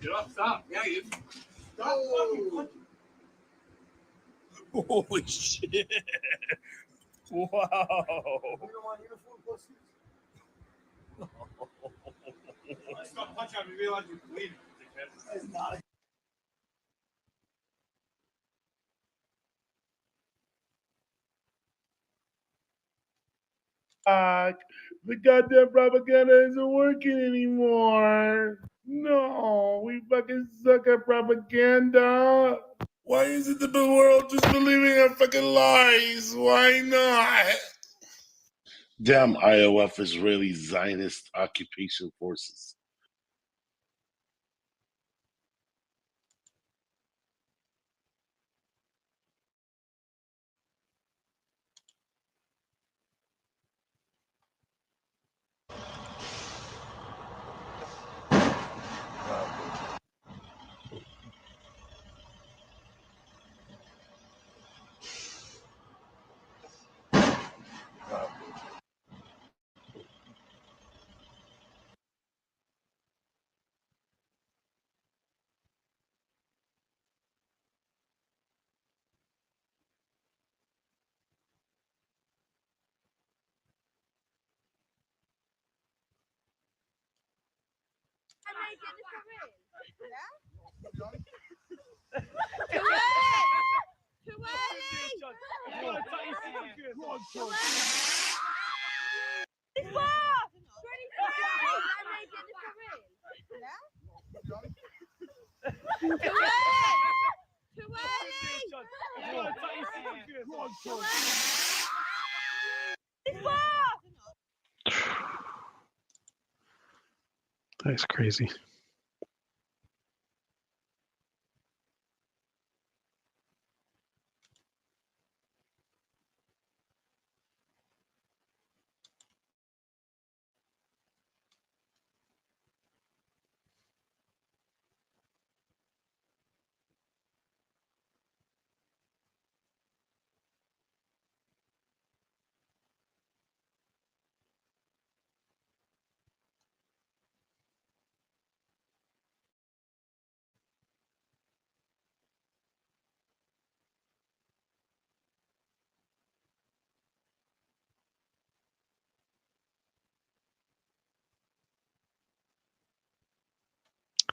Get up, stop. Yeah, you. Stop. Holy shit. Wow. Stop punching out. You realize you're bleeding. I did not. The goddamn propaganda isn't working anymore. No, we fucking suck at propaganda. Why is it that the world just believing our fucking lies? Why not? Damn IOF Israeli Zionist occupation forces. That's crazy.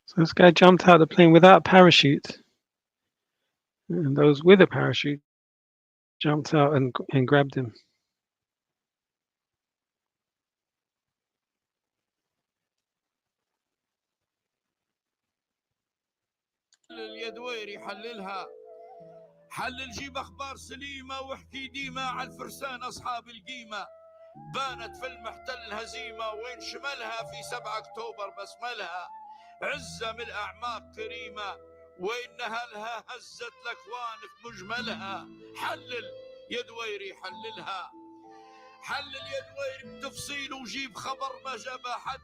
So this guy jumped out of the plane without a parachute. And those with a parachute jumped out and grabbed him. يا دويري حللها، حلل جيب اخبار سليمه واحكي ديما على الفرسان اصحاب القيمه. بانت في المحتل هزيمه وين شملها في 7 اكتوبر بسملها. عزه من الاعماق كريمه وين نهلها هزت الاكوان في مجملها. حلل يا دويري حللها، حلل يا دويري بتفصيل وجيب خبر ما جاب حد.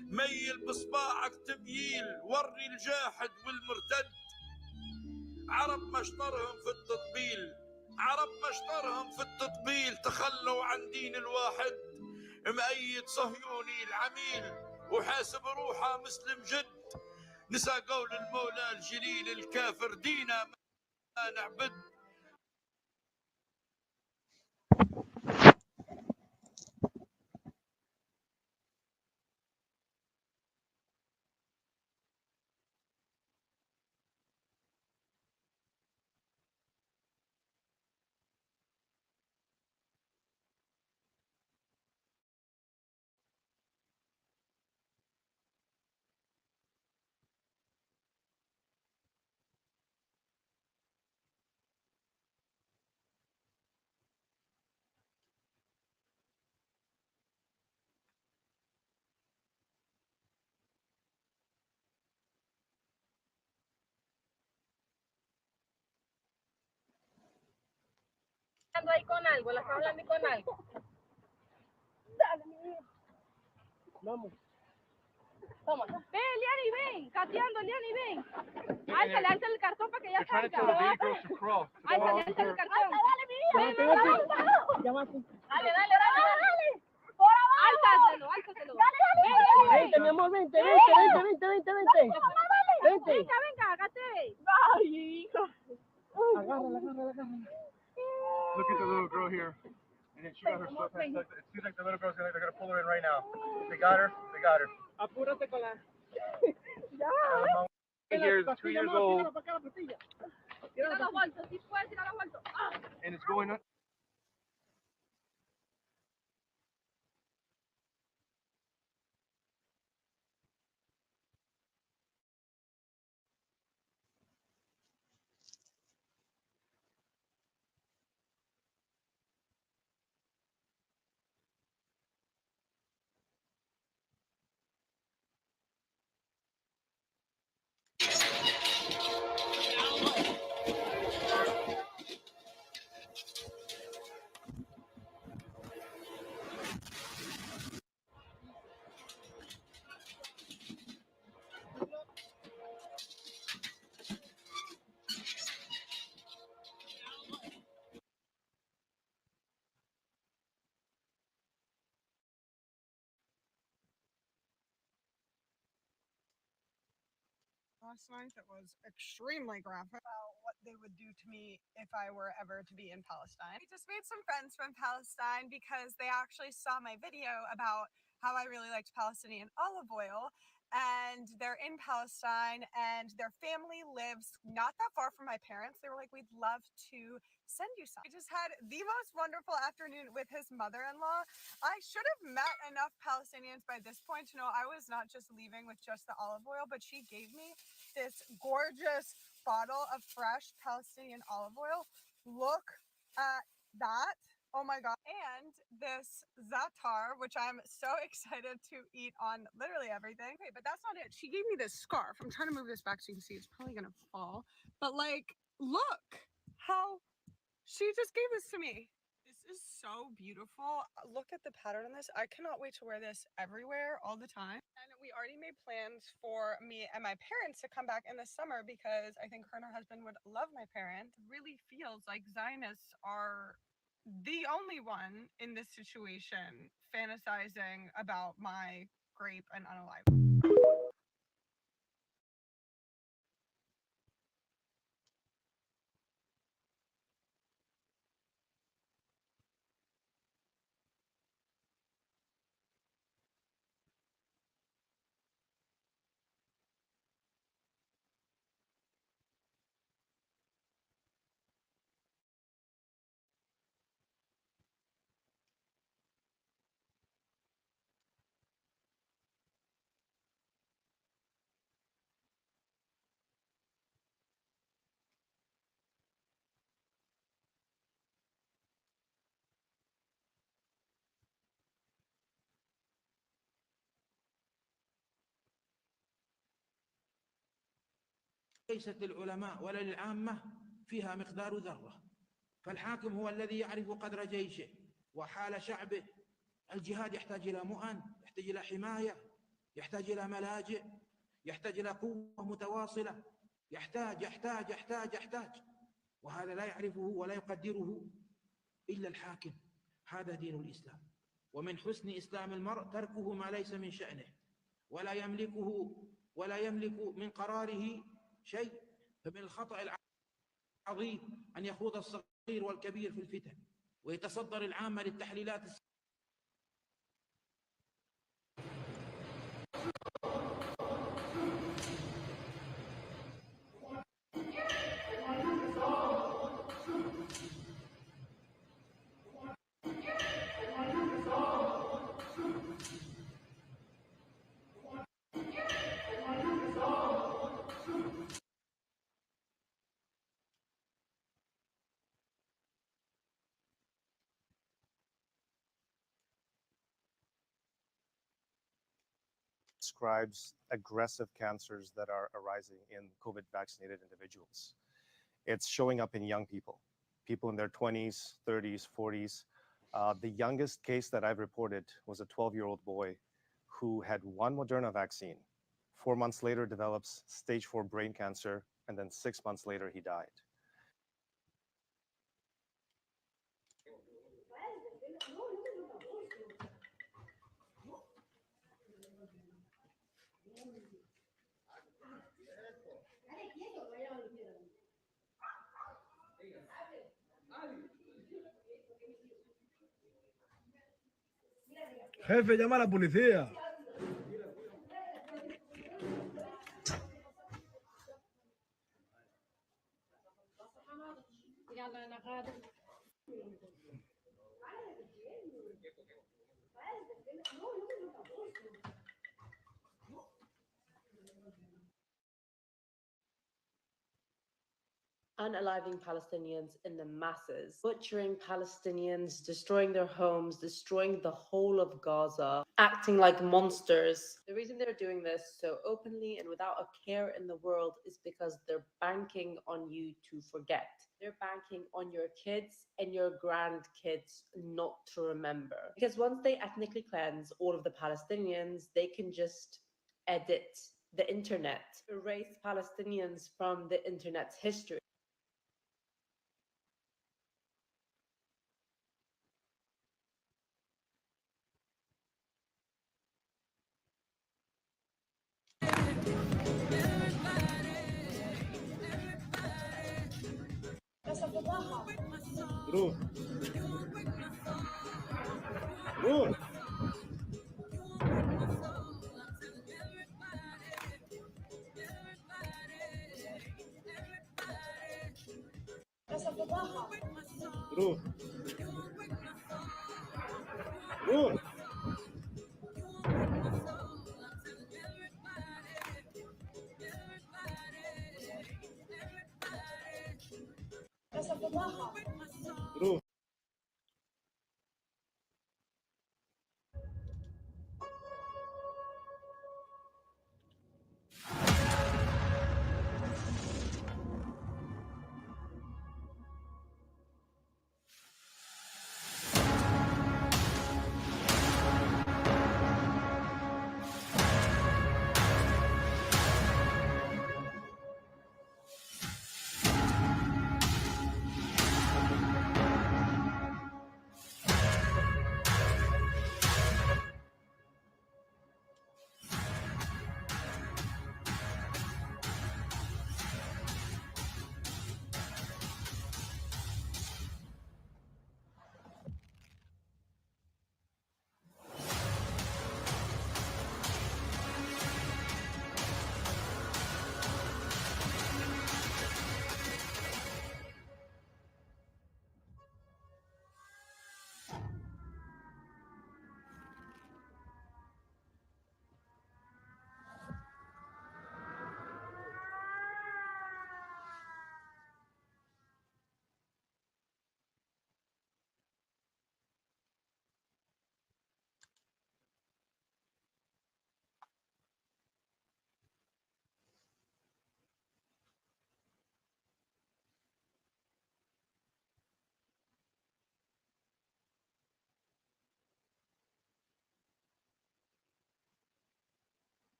ميل بصباعك تمييل وري الجاحد والمرتد. عرب مشطرهم في التطبيل، عرب مشطرهم في التطبيل تخلوا عن دين الواحد. مأيد صهيوني العميل وحاسب روحه مسلم جد. نسى قول المولى الجليل الكافر دينا ما نعبد. Ahí con algo, la está hablando con algo. Dale, mi hijo. Vamos. Toma. Ven, Liani, ven. Cateando, Liani, ven. Álzale, álzale el cartón para que ya salga. Álzale, álzale el cartón. Dale, mi hijo. Ven, dale, dale, dale. Por abajo. Álzaselo, álzaselo. Dale, dale. Vente, mi amor, vente. Vente. Venga, hágate. Ay, hijo. Agárrala. Look at the little girl here. And then she got her sweatpants tucked. It seems like the little girl's they're gonna pull her in right now. They got her. Apúrate con la. Ya. Here is 2 years old. Tíralo vuelto, si puedes tirarlo vuelto. And it's going up. Last night that was extremely graphic about what they would do to me if I were ever to be in Palestine. I just made some friends from Palestine because they actually saw my video about how I really liked Palestinian olive oil, and they're in Palestine and their family lives not that far from my parents. They were like, we'd love to send you some. I just had the most wonderful afternoon with his mother-in-law. I should have met enough Palestinians by this point to know I was not just leaving with just the olive oil, but she gave me this gorgeous bottle of fresh Palestinian olive oil. Look at that. Oh my god. And this za'atar, which I'm so excited to eat on literally everything. Okay, but that's not it. She gave me this scarf. I'm trying to move this back so you can see. It's probably gonna fall. But like, look how she just gave this to me. This is so beautiful. Look at the pattern on this. I cannot wait to wear this everywhere all the time. And we already made plans for me and my parents to come back in the summer because I think her and her husband would love my parents. It really feels like Zionists are the only one in this situation fantasizing about my grape and unalive. ليست للعلماء ولا للعامة فيها مقدار ذرة. فالحاكم هو الذي يعرف قدر جيشه وحال شعبه. الجهاد يحتاج إلى مؤن، يحتاج إلى حماية، يحتاج إلى ملاجئ، يحتاج إلى قوة متواصلة، يحتاج، وهذا لا يعرفه ولا يقدره إلا الحاكم. هذا دين الإسلام. ومن حسن إسلام المرء تركه ما ليس من شأنه ولا يملك من قراره شيء. فمن الخطأ العظيم أن يخوض الصغير والكبير في الفتن ويتصدر العامة للتحليلات describes aggressive cancers that are arising in COVID vaccinated individuals. It's showing up in young people in their 20s, 30s, 40s. The youngest case that I've reported was a 12-year-old boy who had one Moderna vaccine. 4 months later develops stage 4 brain cancer, and then 6 months later he died. Jefe, llama a la policía. Unaliving Palestinians in the masses, butchering Palestinians, destroying their homes, destroying the whole of Gaza, acting like monsters. The reason they're doing this so openly and without a care in the world is because they're banking on you to forget. They're banking on your kids and your grandkids not to remember. Because once they ethnically cleanse all of the Palestinians, they can just edit the internet, erase Palestinians from the internet's history. Ruth. Ruth. Ruth. Ruth. Ruth.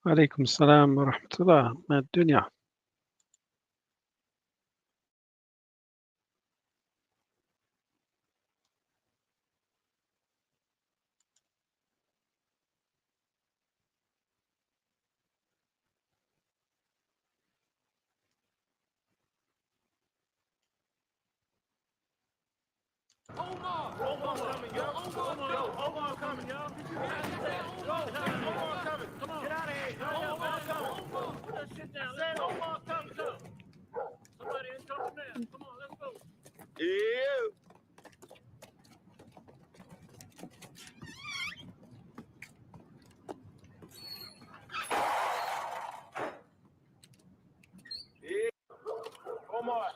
عليكم السلام ورحمة الله. ما الدنيا؟ Omar coming, yo. Omar coming, yo. Omar coming. Come on. Get out of here. Omar coming. Put that shit down. Let Omar come, too. Somebody in trouble now. Come on, let's go. Yeah. Omar.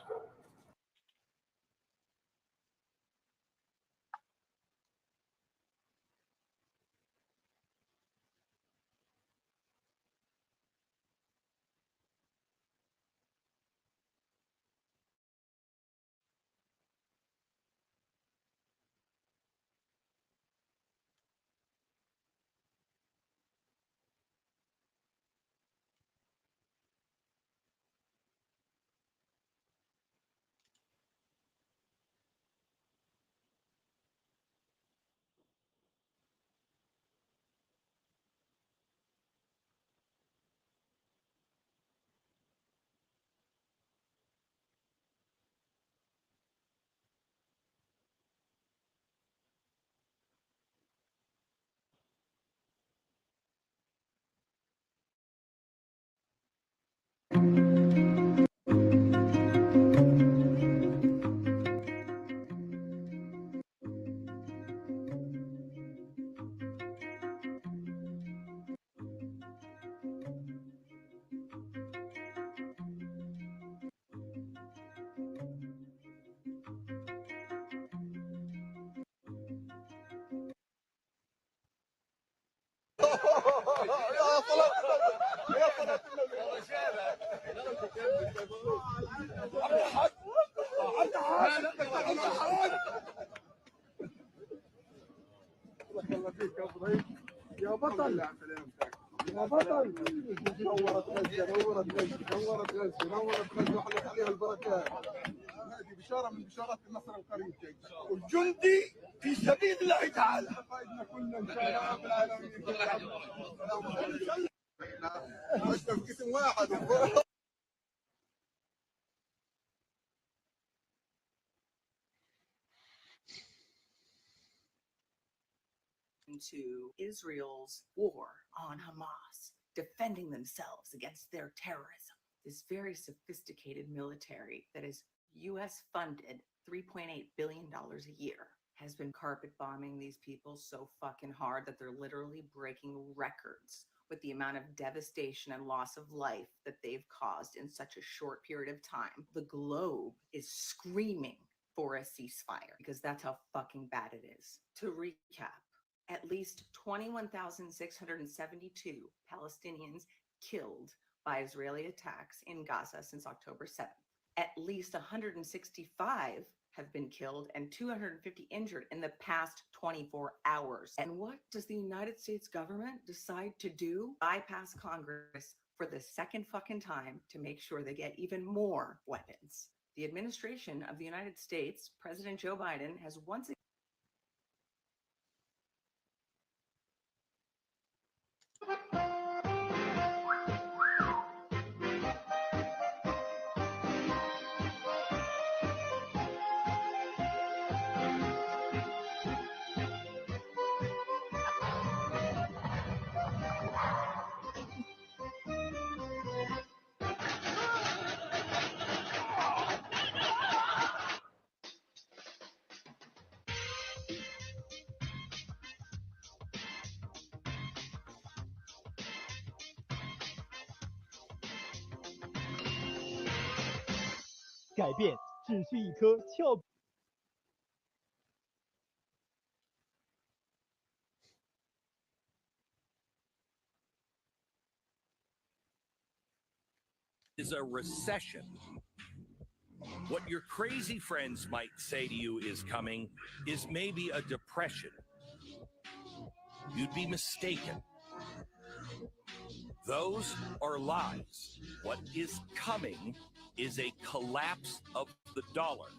يا بطل يا بطل نورت غزه نورت غزه نورت غزه نورت غزه وحلت عليها البركات. هذه بشاره من بشارات النصر القريب والجندي في سبيل الله تعالى. فائدنا كلنا ان شاء الله رب العالمين. احنا في قسم واحد. to Israel's war on Hamas, defending themselves against their terrorism. This very sophisticated military that is US funded $3.8 billion a year has been carpet bombing these people so fucking hard that they're literally breaking records with the amount of devastation and loss of life that they've caused in such a short period of time. The globe is screaming for a ceasefire because that's how fucking bad it is. To recap, at least 21,672 Palestinians killed by Israeli attacks in Gaza since October 7th. At least 165 have been killed and 250 injured in the past 24 hours. And what does the United States government decide to do? Bypass Congress for the second fucking time to make sure they get even more weapons. The administration of the United States, President Joe Biden, has once again改变只是一颗俏。Is a recession. What your crazy friends might say to you is coming is maybe a depression. You'd be mistaken. Those are lies. What is coming is a collapse of the dollar.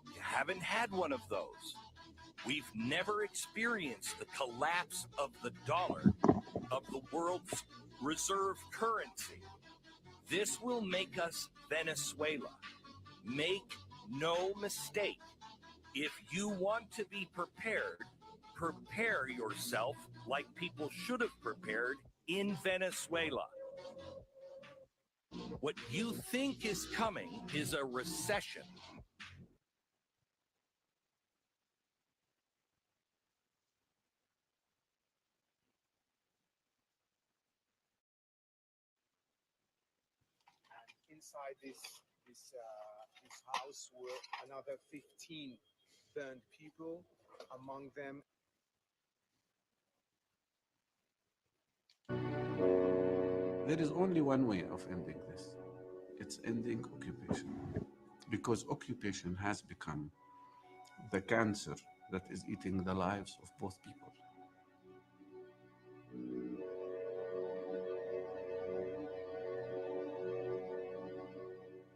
You haven't had one of those. We've never experienced the collapse of the dollar, of the world's reserve currency. This will make us Venezuela. Make no mistake. If you want to be prepared, prepare yourself like people should have prepared in Venezuela. What you think is coming is a recession. Inside this house were another 15 burned people, among them. There is only one way of ending this. It's ending occupation. Because occupation has become the cancer that is eating the lives of both people.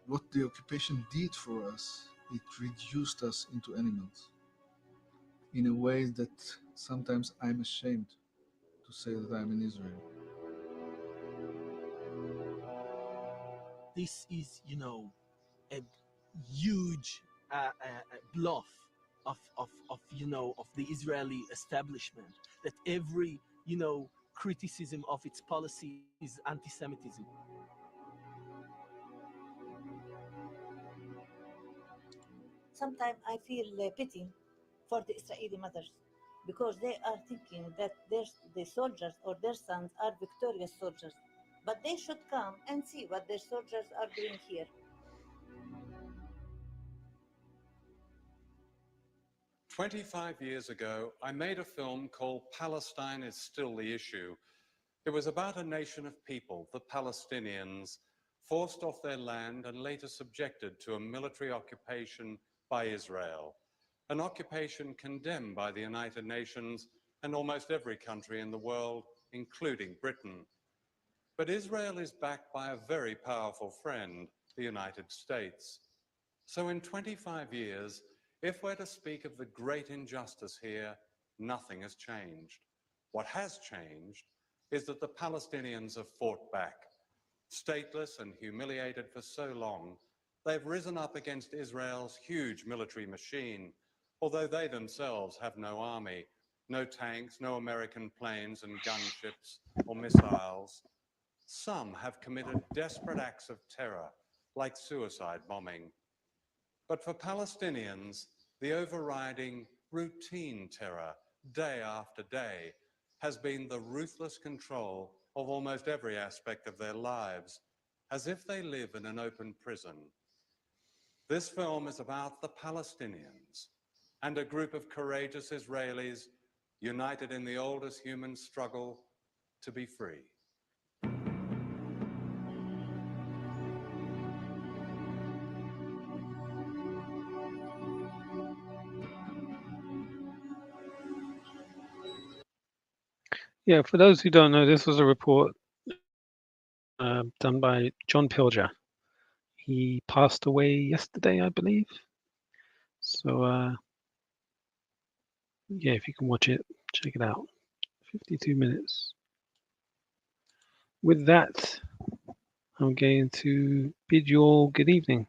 What the occupation did for us, it reduced us into animals in a way that sometimes I'm ashamed to say that I'm in Israel. This is, a huge bluff of the Israeli establishment, that every, criticism of its policy is anti-Semitism. Sometimes I feel pity for the Israeli mothers because they are thinking that the soldiers or their sons are victorious soldiers. But they should come and see what their soldiers are doing here. 25 years ago, I made a film called Palestine is Still the Issue. It was about a nation of people, the Palestinians, forced off their land and later subjected to a military occupation by Israel, an occupation condemned by the United Nations and almost every country in the world, including Britain. But Israel is backed by a very powerful friend, the United States. So in 25 years, if we're to speak of the great injustice here, nothing has changed. What has changed is that the Palestinians have fought back. Stateless and humiliated for so long, they've risen up against Israel's huge military machine, although they themselves have no army, no tanks, no American planes and gunships or missiles. Some have committed desperate acts of terror, like suicide bombing. But for Palestinians, the overriding routine terror, day after day, has been the ruthless control of almost every aspect of their lives, as if they live in an open prison. This film is about the Palestinians and a group of courageous Israelis united in the oldest human struggle to be free. Yeah, for those who don't know, this was a report done by John Pilger. He passed away yesterday, I believe. So, yeah, if you can watch it, check it out. 52 minutes. With that, I'm going to bid you all good evening.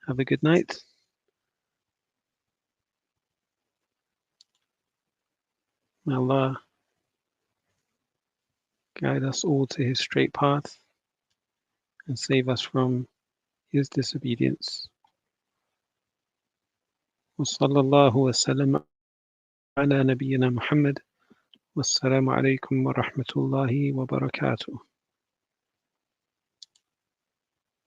Have a good night. May Allah guide us all to his straight path and save us from his disobedience. وصلى الله وسلم على نبينا محمد والسلام عليكم ورحمة الله وبركاته.